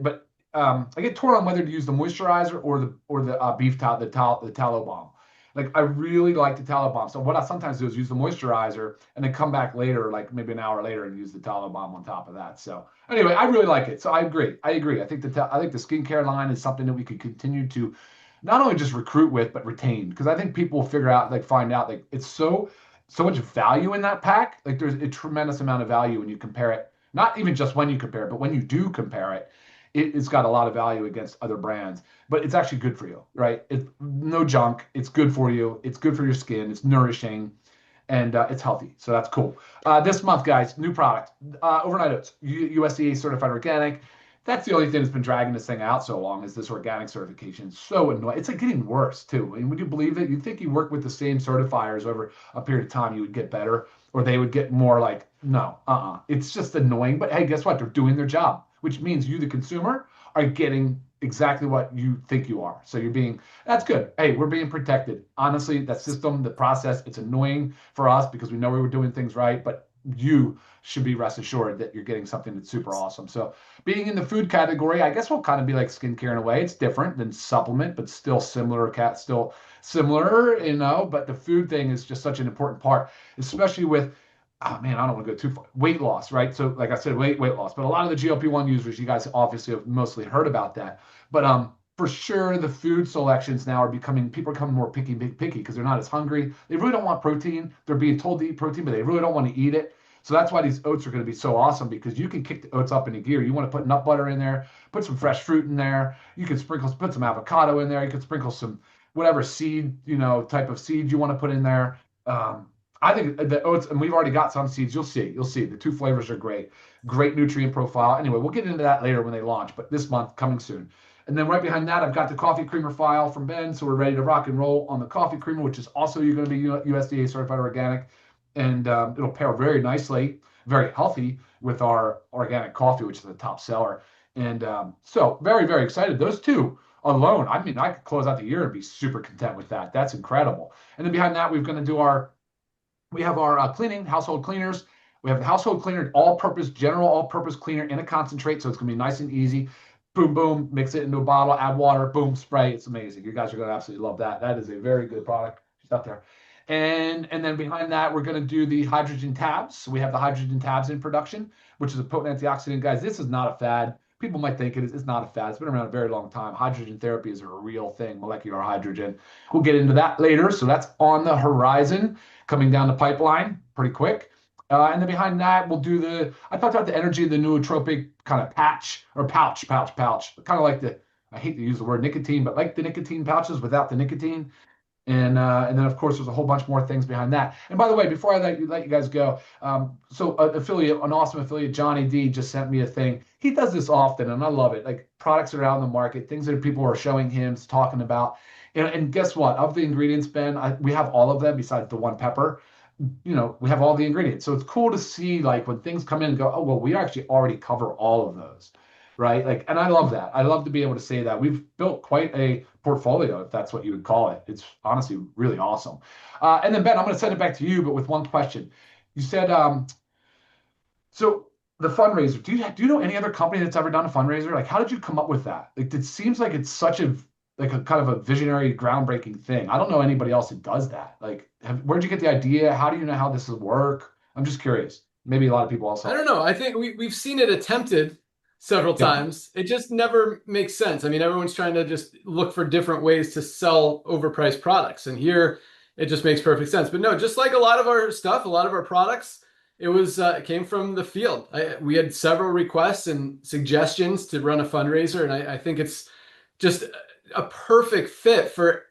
get torn on whether to use the moisturizer or the beef towel, the tallow balm. Like I really like the tallow balm. So what I sometimes do is use the moisturizer and then come back later, like maybe an hour later, and use the tallow balm on top of that. So anyway, I really like it. So I agree. I think the skincare line is something that we could continue to not only just recruit with but retain, because I think people will find out like it's so much value in that pack. Like there's a tremendous amount of value when you compare it. Not even just when you compare it, but when you do compare it, it's got a lot of value against other brands, but it's actually good for you, right? It's no junk. It's good for you. It's good for your skin. It's nourishing, and it's healthy. So that's cool. This month, guys, new product, overnight oats, USDA certified organic. That's the only thing that's been dragging this thing out so long is this organic certification. It's so annoying. It's like getting worse too. And would you believe it? You'd think you work with the same certifiers over a period of time, you would get better, or they would get more like, no, It's just annoying. But hey, guess what? They're doing their job, which means you, the consumer, are getting exactly what you think you are. So that's good. Hey, we're being protected. Honestly, that system, the process, it's annoying for us because we know we were doing things right, but you should be rest assured that you're getting something that's super awesome. So being in the food category, I guess will kind of be like skincare in a way. It's different than supplement, but still similar, but the food thing is just such an important part, especially with, oh man, I don't want to go too far. Weight loss, right? So like I said, weight loss, but a lot of the GLP-1 users, you guys obviously have mostly heard about that. But for sure, the food selections now people are becoming more picky because they're not as hungry. They really don't want protein. They're being told to eat protein, but they really don't want to eat it. So that's why these oats are going to be so awesome because you can kick the oats up into gear. You want to put nut butter in there, put some fresh fruit in there. You can put some avocado in there. You can sprinkle some whatever seed, type of seed you want to put in there. I think the oats, and we've already got some seeds. You'll see. The two flavors are great. Great nutrient profile. Anyway, we'll get into that later when they launch, but this month coming soon. And then right behind that, I've got the coffee creamer file from Ben. So we're ready to rock and roll on the coffee creamer, which is also going to be USDA certified organic. And it'll pair very nicely, very healthy with our organic coffee, which is the top seller. And so very, very excited. Those two alone, I mean, I could close out the year and be super content with that. That's incredible. And then behind that, we're going to do our We have our cleaning, household cleaners. We have the household cleaner, all-purpose, general all-purpose cleaner in a concentrate, so it's going to be nice and easy. Boom, boom, mix it into a bottle, add water, boom, spray. It's amazing. You guys are going to absolutely love that. That is a very good product. It's out there. And then behind that, we're going to do the hydrogen tabs. So we have the hydrogen tabs in production, which is a potent antioxidant. Guys, this is not a fad. People might think it is. It's not a fad. It's been around a very long time. Hydrogen therapy is a real thing, molecular hydrogen. We'll get into that later. So that's on the horizon, coming down the pipeline pretty quick. And then behind that, we'll do I talked about the energy of the nootropic kind of pouch, kind of like I hate to use the word nicotine, but like the nicotine pouches without the nicotine. And then, of course, there's a whole bunch more things behind that. And by the way, before I let you guys go, so an awesome affiliate, Johnny D, just sent me a thing. He does this often, and I love it. Like products that are out in the market, things that people are showing him, talking about. And guess what? Of the ingredients, Ben, we have all of them besides the one pepper. We have all the ingredients. So it's cool to see like when things come in and go, oh, well, we actually already cover all of those. Right. Like, and I love that. I love to be able to say that we've built quite a portfolio, if that's what you would call it. It's honestly really awesome. And then Ben, I'm going to send it back to you, but with one question. You said, so the fundraiser, do you know any other company that's ever done a fundraiser? Like, how did you come up with that? Like, it seems like it's such a kind of a visionary, groundbreaking thing. I don't know anybody else that does that. Like, where'd you get the idea? How do you know how this will work? I'm just curious. Maybe a lot of people also. I don't know. I think we've seen it attempted several times. It just never makes sense. I mean, everyone's trying to just look for different ways to sell overpriced products. And here it just makes perfect sense. But no, just like a lot of our stuff, a lot of our products, it came from the field. We had several requests and suggestions to run a fundraiser. And I think it's just a perfect fit for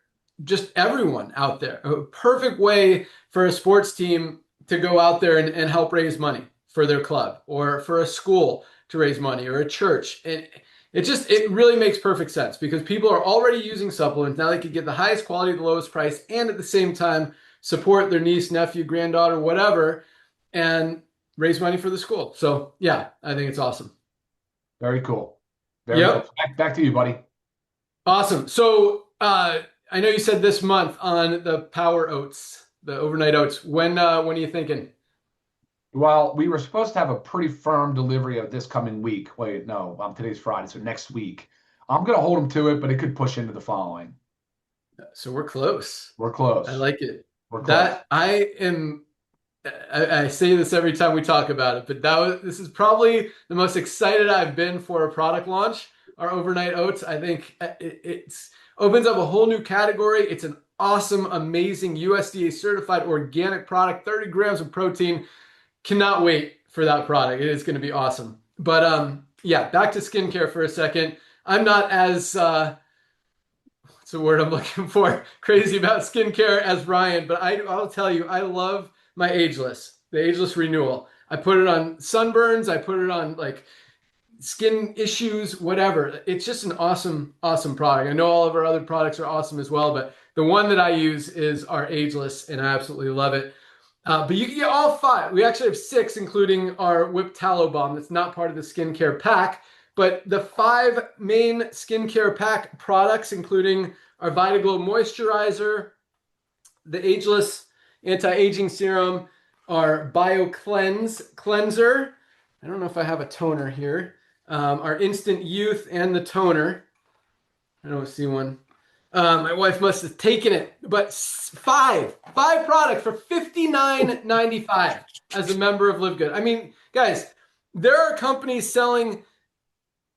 just everyone out there. A perfect way for a sports team to go out there and help raise money for their club, or for a school to raise money, or a church. And it really makes perfect sense because people are already using supplements. Now they could get the highest quality, the lowest price, and at the same time support their niece, nephew, granddaughter, whatever, and raise money for the school. So yeah, I think it's awesome. Very cool. Very cool. Back to you, buddy. Awesome. So I know you said this month on the Power Oats, the overnight oats. When are you thinking? Well, we were supposed to have a pretty firm delivery of this coming week. Wait, no, today's Friday, so next week. I'm going to hold them to it, but it could push into the following. So we're close. We're close. I like it. We're close. I say this every time we talk about it, but this is probably the most excited I've been for a product launch, our overnight oats. I think it opens up a whole new category. It's an awesome, amazing USDA certified organic product, 30 grams of protein. Cannot wait for that product. It is going to be awesome. But yeah, back to skincare for a second. I'm not as what's the word I'm looking for? Crazy about skincare as Ryan, but I'll tell you, I love my Ageless, the Ageless Renewal. I put it on sunburns. I put it on like skin issues, whatever. It's just an awesome, awesome product. I know all of our other products are awesome as well, but the one that I use is our Ageless, and I absolutely love it. But you can get all 5. We actually have 6, including our Whipped Tallow Balm. That's not part of the skincare pack. But the 5 main skincare pack products, including our Vitaglow Moisturizer, the Ageless Anti-Aging Serum, our Bio Cleanser. I don't know if I have a toner here. Our Instant Youth and the toner. I don't see one. My wife must have taken it, but 5 products for $59.95 as a member of LiveGood. I mean, guys, there are companies selling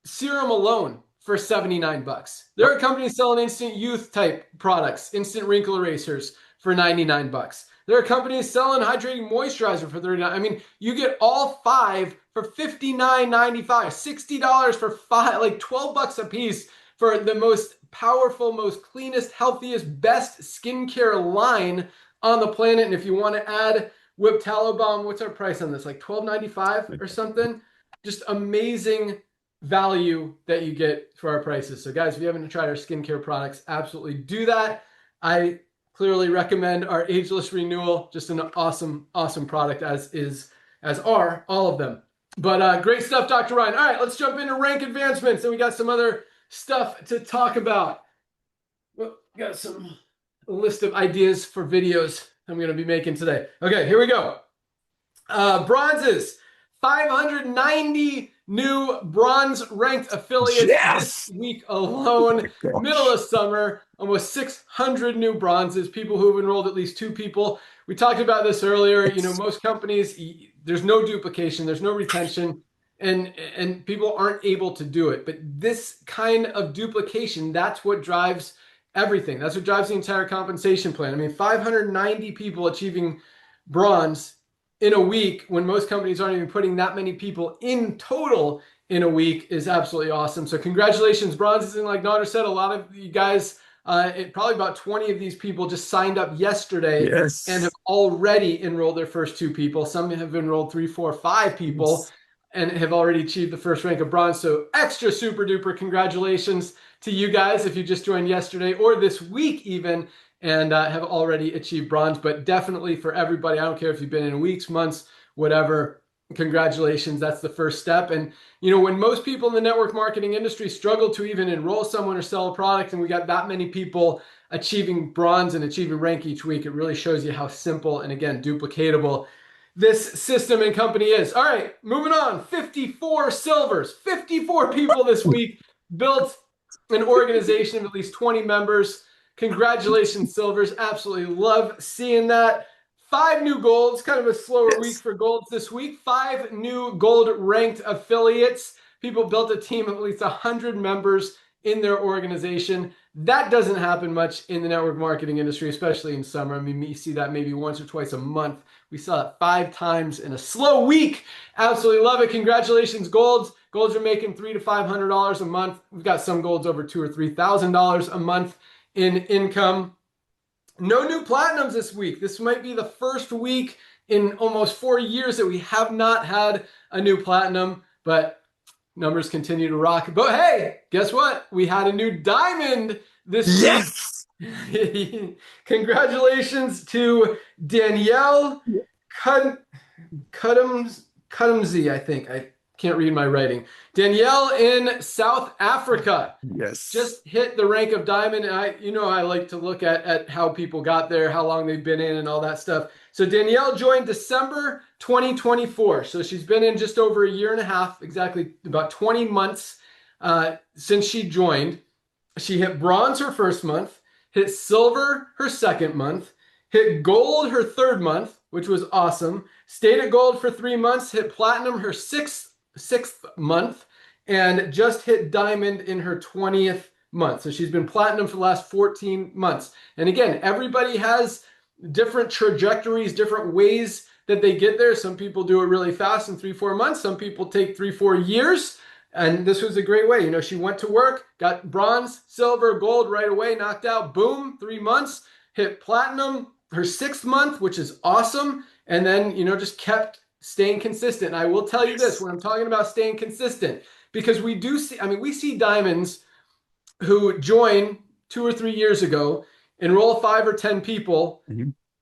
serum alone for $79. There are companies selling instant youth type products, instant wrinkle erasers for $99. There are companies selling hydrating moisturizer for $39. I mean, you get all 5 for $59.95, $60 for 5, like $12 a piece for the most powerful, most cleanest, healthiest, best skincare line on the planet. And if you want to add Whipped Tallow Balm, what's our price on this? Like $12.95 or something? Just amazing value that you get for our prices. So guys, if you haven't tried our skincare products, absolutely do that. I clearly recommend our Ageless Renewal. Just an awesome, awesome product, as are all of them. But great stuff, Dr. Ryan. All right, let's jump into rank advancements. And we got some other stuff to talk about. Well, got a list of ideas for videos I'm going to be making today. Okay, here we go. Bronzes, 590 new bronze ranked affiliates this week alone. Middle of summer, almost 600 new bronzes, people who have enrolled at least 2 people. We talked about this earlier. You know, most companies, there's no duplication, there's no retention, and people aren't able to do it. But this kind of duplication, that's what drives everything. That's what drives the entire compensation plan. I mean, 590 people achieving bronze in a week when most companies aren't even putting that many people in total in a week is absolutely awesome. So congratulations, bronzes. And like Nader said, a lot of you guys, probably about 20 of these people just signed up yesterday and have already enrolled their first 2 people. Some have enrolled 3, 4, 5 people and have already achieved the first rank of bronze. So extra super duper congratulations to you guys if you just joined yesterday or this week even, and have already achieved bronze. But definitely for everybody, I don't care if you've been in weeks, months, whatever, congratulations. That's the first step. And, you know, when most people in the network marketing industry struggle to even enroll someone or sell a product, and we got that many people achieving bronze and achieving rank each week, it really shows you how simple and, again, duplicatable this system and company is. All right, moving on. 54 silvers, 54 people this week built an organization of at least 20 members. Congratulations, silvers. Absolutely love seeing that. 5 new golds, kind of a slower week for golds this week. 5 new gold ranked affiliates. People built a team of at least 100 members in their organization. That doesn't happen much in the network marketing industry, especially in summer. I mean, you see that maybe once or twice a month. We saw it 5 times in a slow week. Absolutely love it. Congratulations, golds. Golds are making $300 to $500 a month. We've got some golds over $2,000 or $3,000 a month in income. No new platinums this week. This might be the first week in almost 4 years that we have not had a new platinum, but numbers continue to rock. But hey, guess what? We had a new diamond this week. Congratulations to Danielle Cudumsey, I think. I can't read my writing. Danielle in South Africa. Just hit the rank of diamond. And I like to look at how people got there, how long they've been in and all that stuff. So Danielle joined December 2024. So she's been in just over a year and a half, exactly about 20 months since she joined. She hit bronze her first month, hit silver her second month, hit gold her third month, which was awesome. Stayed at gold for 3 months, hit platinum her sixth month, and just hit diamond in her 20th month. So she's been platinum for the last 14 months. And again, everybody has different trajectories, different ways that they get there. Some people do it really fast in 3-4 months. Some people take 3-4 years. And this was a great way. You know, she went to work, got bronze, silver, gold right away, knocked out, boom, 3 months, hit platinum her 6th month, which is awesome. And then, you know, just kept staying consistent. And I will tell you this when I'm talking about staying consistent, because we do see, we see diamonds who join 2 or 3 years ago, enroll 5 or 10 people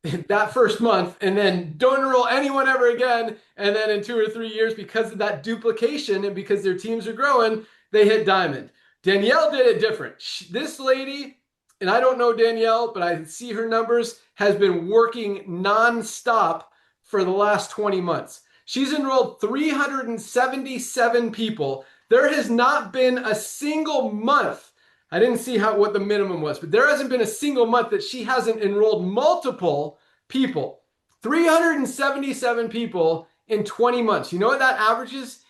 that first month, and then don't enroll anyone ever again. And then in 2 or 3 years, because of that duplication and because their teams are growing, they hit diamond. Danielle did it different. This lady, and I don't know Danielle, but I see her numbers, has been working nonstop for the last 20 months. She's enrolled 377 people. There has not been a single month. I didn't see what the minimum was, but there hasn't been a single month that she hasn't enrolled multiple people. 377 people in 20 months. You know what that averages?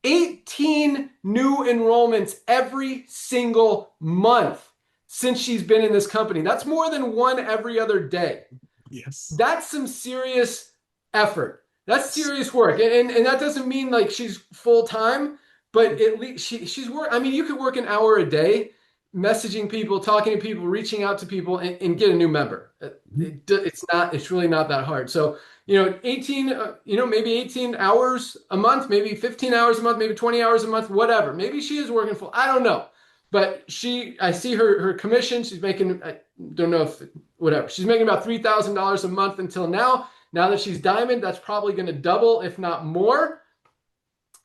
18 new enrollments every single month since she's been in this company. That's more than one every other day. That's some serious effort. That's serious work. And that doesn't mean like she's full-time, but at least she's work. You could work an hour a day messaging people, talking to people, reaching out to people, and get a new member. It's really not that hard. So, 18, maybe 18 hours a month, maybe 15 hours a month, maybe 20 hours a month, whatever. Maybe she is working full. I don't know. But I see her commission. She's making, I don't know if, whatever. She's making about $3,000 a month until now. Now that she's diamond, that's probably going to double, if not more.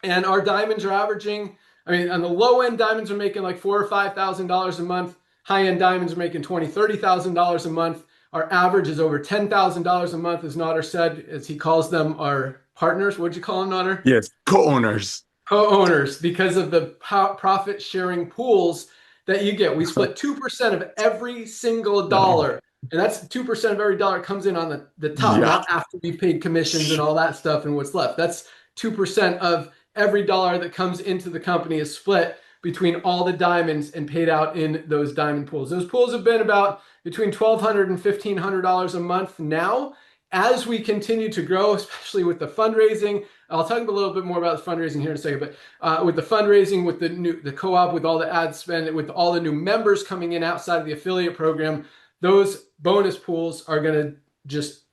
And our diamonds are averaging, on the low end, diamonds are making like $4,000 or $5,000 a month. High end diamonds are making $20,000, $30,000 a month. Our average is over $10,000 a month, as Nader said, as he calls them, our partners. What'd you call them, Nader? Yes, co-owners. Co-owners, because of the profit sharing pools that you get. We split 2% of every single dollar. And that's 2% of every dollar comes in on the top, not after we've paid commissions and all that stuff and what's left. That's 2% of every dollar that comes into the company is split between all the diamonds and paid out in those diamond pools. Those pools have been about between $1,200 and $1,500 a month now. As we continue to grow, especially with the fundraising, I'll talk a little bit more about the fundraising here in a second, but with the fundraising, with the co-op, with all the ad spend, with all the new members coming in outside of the affiliate program, those bonus pools are going to just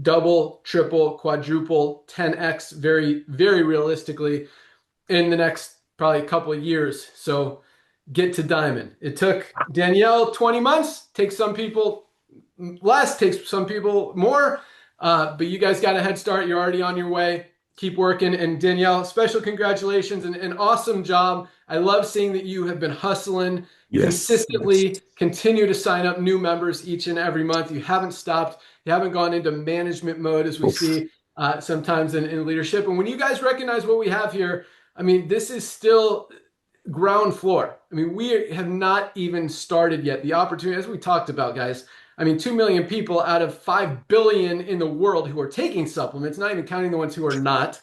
double, triple, quadruple, 10x very, very realistically in the next probably a couple of years. So get to diamond. It took Danielle 20 months, takes some people less, takes some people more, but you guys got a head start. You're already on your way. Keep working. And Danielle, special congratulations and an awesome job. I love seeing that you have been hustling consistently, continue to sign up new members each and every month. You haven't stopped. You haven't gone into management mode as we see sometimes in leadership. And when you guys recognize what we have here, I mean, this is still ground floor. I mean, we have not even started yet. The opportunity, as we talked about, guys, I mean, 2 million people out of 5 billion in the world who are taking supplements, not even counting the ones who are not.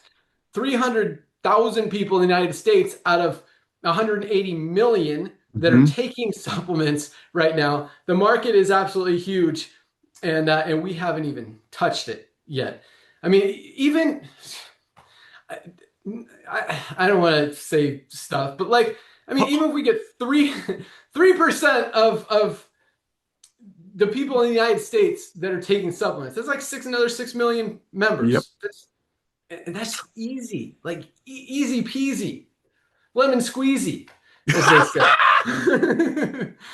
300,000 people in the United States out of 180 million that are taking supplements right now. The market is absolutely huge, and we haven't even touched it yet. I mean, even I don't want to say stuff, but like, I mean, even if we get 3% of the people in the United States that are taking supplements, that's like another 6 million members. That's easy, like easy peasy, lemon squeezy, as they say.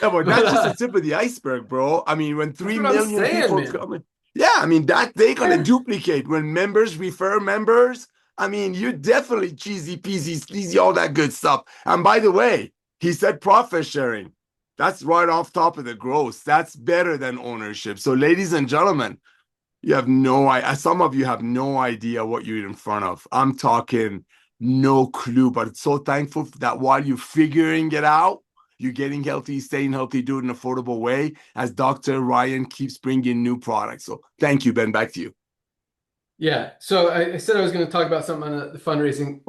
Yeah, but that's just the tip of the iceberg, bro. I mean, when 3 million people come, I mean, that they're gonna duplicate when members refer members. I mean, you definitely cheesy peasy, sleazy, all that good stuff. And by the way, he said profit sharing. That's right off top of the gross. That's better than ownership. So, ladies and gentlemen, you have no idea. Some of you have no idea what you're in front of. I'm talking no clue, but so thankful that while you're figuring it out, you're getting healthy, staying healthy, do it in an affordable way, as Dr. Ryan keeps bringing new products. So thank you, Ben. Back to you. Yeah. So I said I was going to talk about something on the fundraising.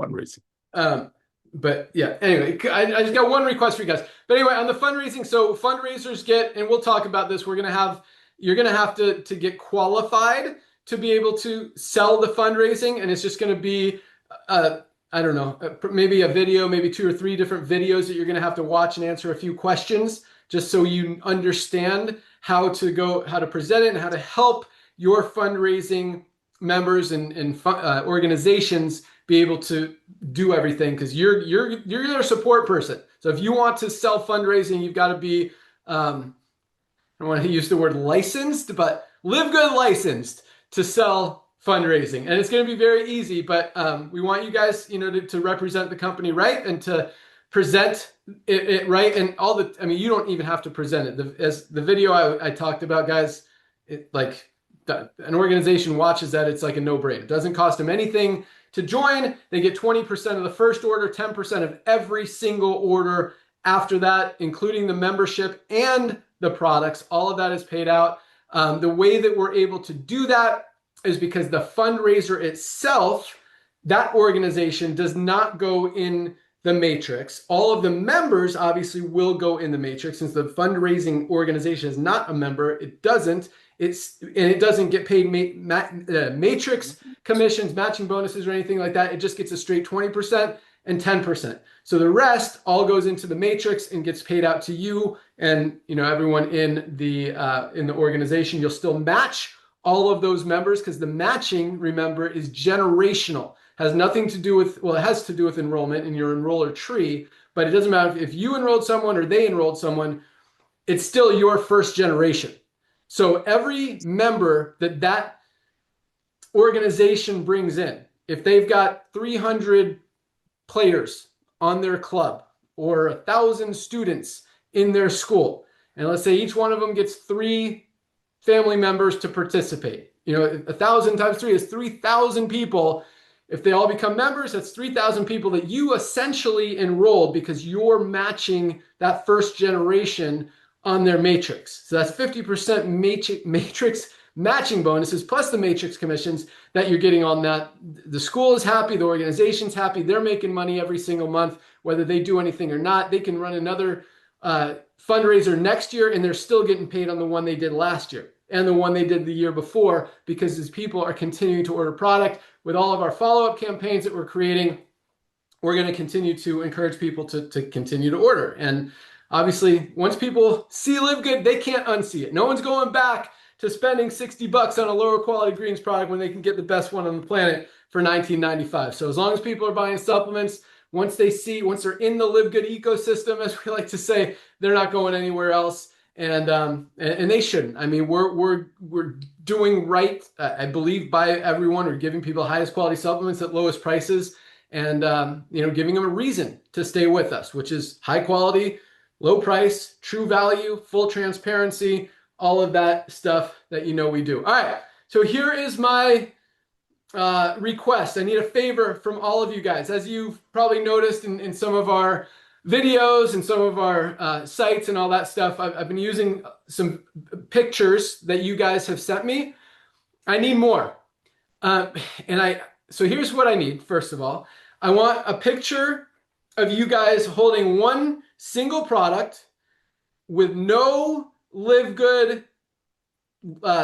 But yeah, anyway, I just got one request for you guys. But anyway, on the fundraising, so fundraisers get, and we'll talk about this, you're going to have to get qualified to be able to sell the fundraising. And it's just going to be, I don't know, maybe a video, maybe 2 or 3 different videos that you're going to have to watch and answer a few questions, just so you understand how to present it and how to help your fundraising members and organizations be able to do everything, because you're their support person. So if you want to sell fundraising, you've got to be I don't want to use the word licensed, but LiveGood licensed to sell fundraising. And it's going to be very easy, but we want you guys, to represent the company right and to present it right. And I mean, you don't even have to present it. As the video I talked about, guys, an organization watches that, it's like a no-brainer. It doesn't cost them anything to join. They get 20% of the first order, 10% of every single order after that, including the membership and the products. All of that is paid out. The way that we're able to do that is because the fundraiser itself, that organization does not go in the matrix. All of the members obviously will go in the matrix. Since the fundraising organization is not a member, it doesn't. It doesn't get paid matrix commissions, matching bonuses, or anything like that. It just gets a straight 20% and 10%. So the rest all goes into the matrix and gets paid out to you and everyone in the organization. You'll still match all of those members, because the matching, remember, is generational. Has nothing to do with, well, it has to do with enrollment in your enroller tree, but it doesn't matter if you enrolled someone or they enrolled someone. It's still your first generation. So every member that organization brings in, if they've got 300 players on their club or 1,000 students in their school, and let's say each one of them gets 3 family members to participate. 1,000 times 3 is 3,000 people. If they all become members, that's 3,000 people that you essentially enrolled because you're matching that first generation on their matrix. So that's 50% matrix matching bonuses plus the matrix commissions that you're getting on that. The school is happy, the organization's happy, they're making money every single month, whether they do anything or not. They can run another fundraiser next year and they're still getting paid on the one they did last year and the one they did the year before, because these people are continuing to order product. With all of our follow-up campaigns that we're creating, we're going to continue to encourage people to continue to order. And obviously, once people see LiveGood, they can't unsee it. No one's going back to spending $60 on a lower quality greens product when they can get the best one on the planet for $19.95. So as long as people are buying supplements, once they're in the LiveGood ecosystem, as we like to say, they're not going anywhere else. And they shouldn't. I mean, we're doing right, I believe, by everyone. We're giving people highest quality supplements at lowest prices, and giving them a reason to stay with us, which is high quality, low price, true value, full transparency, all of that stuff that we do. All right, so here is my request. I need a favor from all of you guys. As you've probably noticed in some of our videos and some of our sites and all that stuff, I've been using some pictures that you guys have sent me. I need more. So here's what I need. First of all, I want a picture of you guys holding one single product with no LiveGood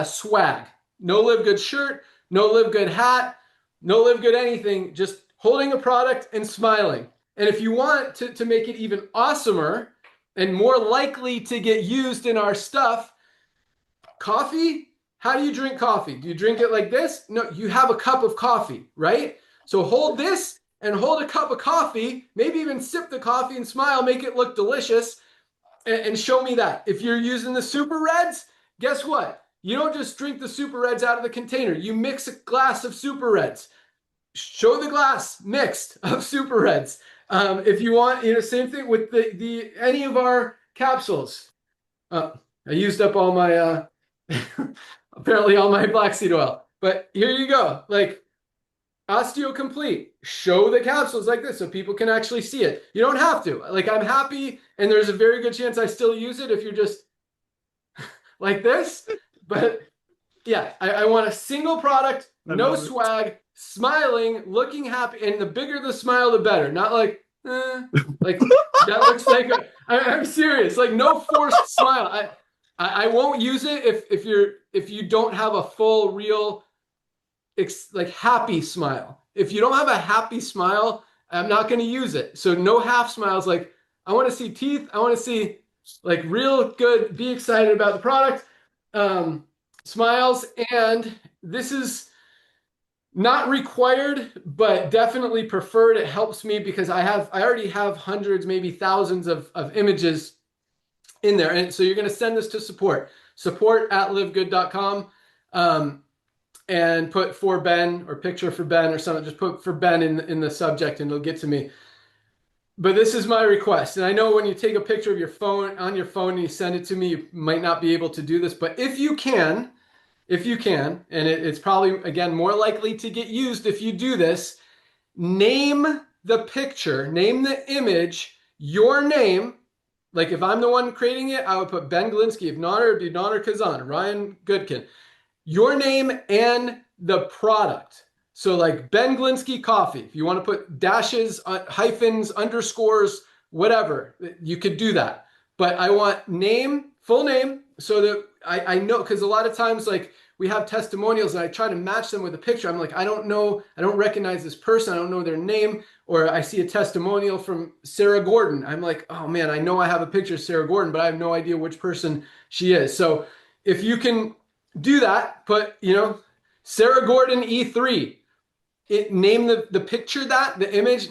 swag, no LiveGood shirt, no LiveGood hat, no LiveGood anything, just holding a product and smiling. And if you want to make it even awesomer and more likely to get used in our stuff, coffee, how do you drink coffee? Do you drink it like this? No, you have a cup of coffee, right? So hold this and hold a cup of coffee, maybe even sip the coffee and smile, make it look delicious, and show me that. If you're using the Super Reds, guess what? You don't just drink the Super Reds out of the container. You mix a glass of Super Reds. Show the glass mixed of Super Reds. If you want, same thing with any of our capsules. I used up all my, apparently all my black seed oil, but here you go. Like Osteo Complete, show the capsules like this so people can actually see it. You don't have to. Like, I'm happy, and there's a very good chance I still use it if you're just like this. But yeah, I want a single product, no swag, smiling, looking happy, and the bigger the smile, the better. Not like that looks like I'm serious. Like, no forced smile. I won't use it if you don't have a full, real, like, happy smile. If you don't have a happy smile, I'm not going to use it. So no half smiles. Like, I want to see teeth. I want to see like real good. Be excited about the product. Smiles, and this is not required, but definitely preferred. It helps me because I already have hundreds, maybe thousands of images in there. And so you're going to send this to support at livegood.com, and put for Ben or picture for Ben or something. Just put for Ben in the subject and it'll get to me. But this is my request. And I know when you take a picture of your phone on your phone and you send it to me, you might not be able to do this, but if you can, and it's probably, again, more likely to get used if you do this, name the picture, name the image, your name. Like, if I'm the one creating it, I would put Ben Glinsky. If not, it would be Donner Kazan, Ryan Goodkin. Your name and the product. So like Ben Glinsky Coffee. If you want to put dashes, hyphens, underscores, whatever, you could do that. But I want name, full name, so that I know, because a lot of times, like, we have testimonials and I try to match them with a picture. I'm like, I don't know, I don't recognize this person, I don't know their name. Or I see a testimonial from Sarah Gordon. I'm like, oh man, I know I have a picture of Sarah Gordon, but I have no idea which person she is. So if you can do that, put, Sarah Gordon E3. Name the picture, the image,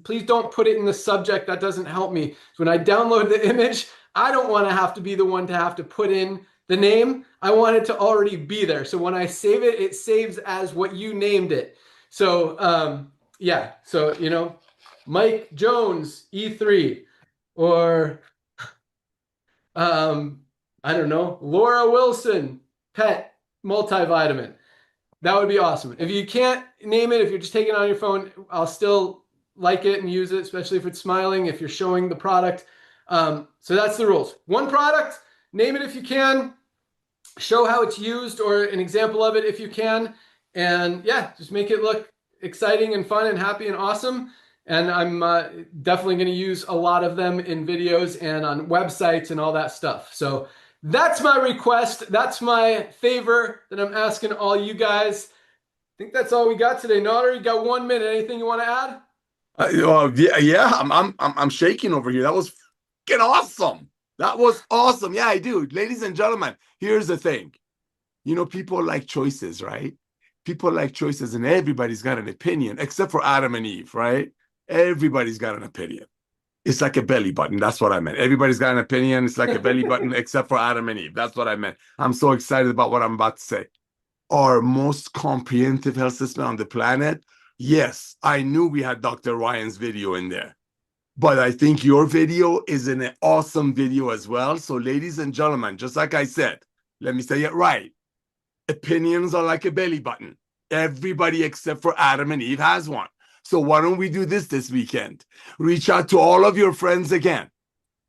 please don't put it in the subject. That doesn't help me. So when I download the image, I don't want to have to be the one to have to put in the name. I want it to already be there. So when I save it, it saves as what you named it. So, yeah. So, Mike Jones, E3, or, I don't know, Laura Wilson pet multivitamin. That would be awesome. If you can't name it, if you're just taking it on your phone, I'll still like it and use it, especially if it's smiling, if you're showing the product. So that's the rules. One product, name it if you can, show how it's used or an example of it if you can. And yeah, just make it look exciting and fun and happy and awesome. And I'm definitely going to use a lot of them in videos and on websites and all that stuff. So that's my request. That's my favor that I'm asking all you guys. I think that's all we got today. Nader, you got 1 minute. Anything you want to add? Yeah. I'm shaking over here. That was freaking awesome. That was awesome. Yeah, I do. Ladies and gentlemen, here's the thing. You know, people like choices, right? People like choices, and everybody's got an opinion, except for Adam and Eve, right? Everybody's got an opinion. It's like a belly button. That's what I meant. Everybody's got an opinion. It's like a belly button, except for Adam and Eve. That's what I meant. I'm so excited about what I'm about to say. Our most comprehensive health system on the planet. Yes, I knew we had Dr. Ryan's video in there, but I think your video is an awesome video as well. So, ladies and gentlemen, just like I said, let me say it right. Opinions are like a belly button. Everybody except for Adam and Eve has one. So why don't we do this weekend? Reach out to all of your friends again.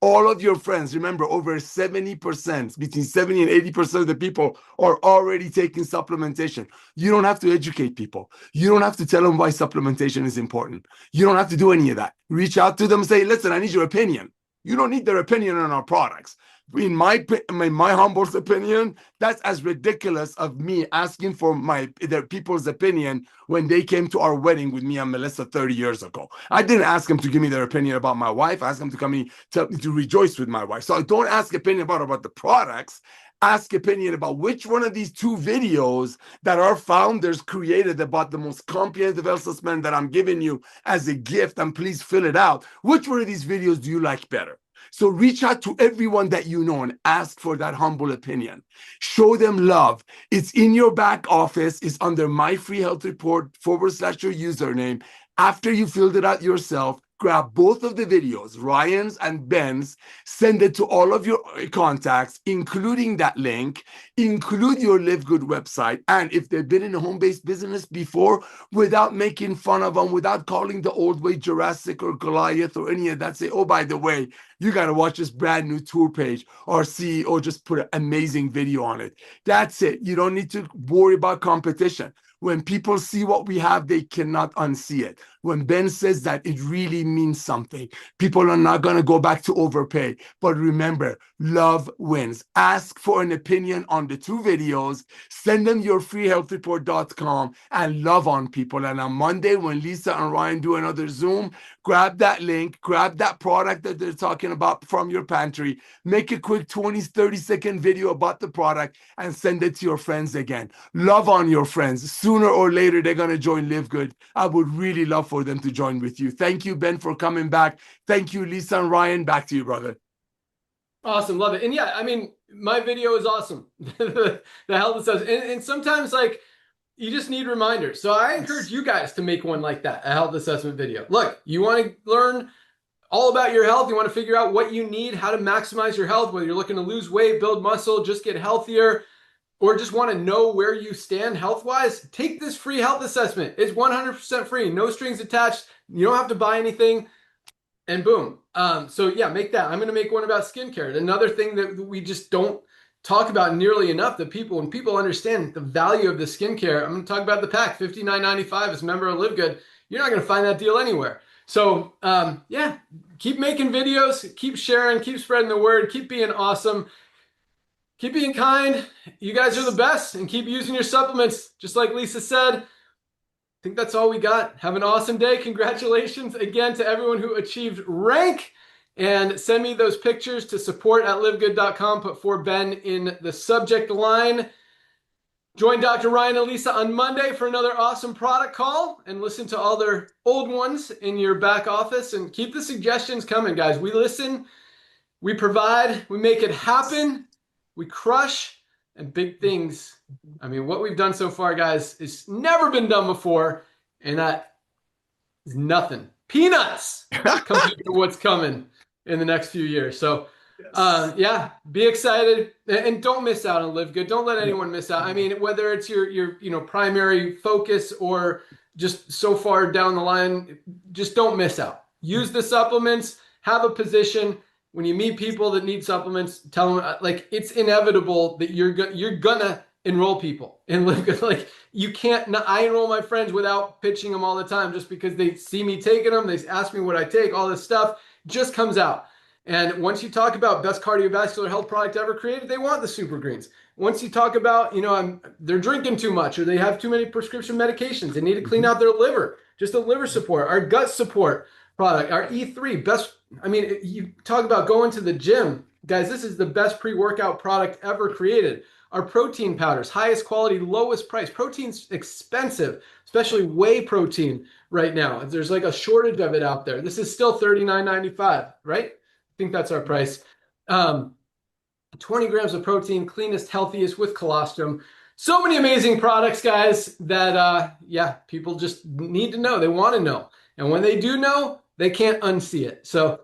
All of your friends. Remember, over 70%, between 70 and 80% of the people are already taking supplementation. You don't have to educate people. You don't have to tell them why supplementation is important. You don't have to do any of that. Reach out to them and say, listen, I need your opinion. You don't need their opinion on our products. In my humble opinion, that's as ridiculous of me asking for their people's opinion when they came to our wedding with me and Melissa 30 years ago. I didn't ask them to give me their opinion about my wife. I asked them to come to rejoice with my wife. So I don't ask opinion about the products. Ask opinion about which one of these 2 videos that our founders created about the most comprehensive health assessment that I'm giving you as a gift, and please fill it out. Which one of these videos do you like better? So reach out to everyone that you know and ask for that humble opinion. Show them love. It's in your back office. It's under My Free Health Report / your username. After you filled it out yourself, grab both of the videos, Ryan's and Ben's, send it to all of your contacts, including that link, include your LiveGood website. And if they've been in a home-based business before, without making fun of them, without calling the old way Jurassic or Goliath or any of that, say, oh, by the way, you got to watch this brand new tour page. Our CEO just put an amazing video on it. That's it. You don't need to worry about competition. When people see what we have, they cannot unsee it. When Ben says that, it really means something. People are not going to go back to overpay. But remember, love wins. Ask for an opinion on the 2 videos. Send them your freehealthreport.com and love on people. And on Monday, when Lisa and Ryan do another Zoom, grab that link, grab that product that they're talking about from your pantry, make a quick 20, 30-second video about the product, and send it to your friends again. Love on your friends. Sooner or later, they're going to join LiveGood. I would really love for them to join with you. Thank you, Ben, for coming back. Thank you, Lisa and Ryan. Back to you, brother. Awesome. Love it. And yeah, I mean, my video is awesome. The health assessment. And sometimes, like, you just need reminders. So I encourage you guys to make one like that, a health assessment video. Look, you want to learn all about your health. You want to figure out what you need, how to maximize your health, whether you're looking to lose weight, build muscle, just get healthier, or just want to know where you stand health-wise. Take this free health assessment. It's 100% free, no strings attached. You don't have to buy anything, and boom. So yeah, make that. I'm going to make one about skincare. Another thing that we just don't talk about nearly enough, that when people understand the value of the skincare, I'm going to talk about the pack, $59.95 as a member of LiveGood. You're not going to find that deal anywhere. So yeah, keep making videos, keep sharing, keep spreading the word, keep being awesome, keep being kind. You guys are the best, and keep using your supplements. Just like Lisa said, I think that's all we got. Have an awesome day. Congratulations again to everyone who achieved rank. And send me those pictures to support@livegood.com. Put for Ben in the subject line. Join Dr. Ryan and Lisa on Monday for another awesome product call, and listen to all their old ones in your back office. And keep the suggestions coming, guys. We listen, we provide, we make it happen, we crush, and big things. I mean, what we've done so far, guys, is never been done before, and that is nothing. Peanuts compared to what's coming in the next few years. So Yes. Yeah, be excited and don't miss out on LiveGood. Don't let anyone miss out. I mean, whether it's your primary focus or just so far down the line, just don't miss out. Use the supplements, have a position. When you meet people that need supplements, tell them like it's inevitable that you're gonna enroll people in LiveGood. Like you can't. I enroll my friends without pitching them all the time, just because they see me taking them. They ask me what I take. All this stuff just comes out. And once you talk about best cardiovascular health product ever created, they want the super greens. Once you talk about, they're drinking too much or they have too many prescription medications, they need to clean out their liver, just a liver support, our gut support product, our E3 best. I mean, you talk about going to the gym, guys, this is the best pre-workout product ever created. Our protein powders, highest quality, lowest price. Protein's expensive, especially whey protein right now. There's like a shortage of it out there. This is still $39.95, right? I think that's our price. 20 grams of protein, cleanest, healthiest with colostrum. So many amazing products, guys, that, people just need to know. They want to know. And when they do know, they can't unsee it. So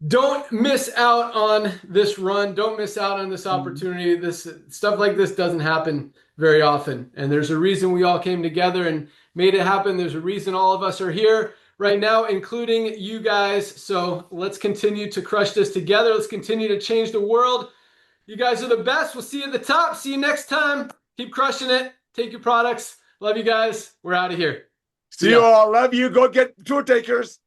don't miss out on this run. Don't miss out on this opportunity. This stuff like this doesn't happen very often. And there's a reason we all came together and made it happen. There's a reason all of us are here right now, including you guys. So let's continue to crush this together. Let's continue to change the world. You guys are the best. We'll see you at the top. See you next time. Keep crushing it. Take your products. Love you guys. We're out of here. See you all. Love you. Go get tour takers.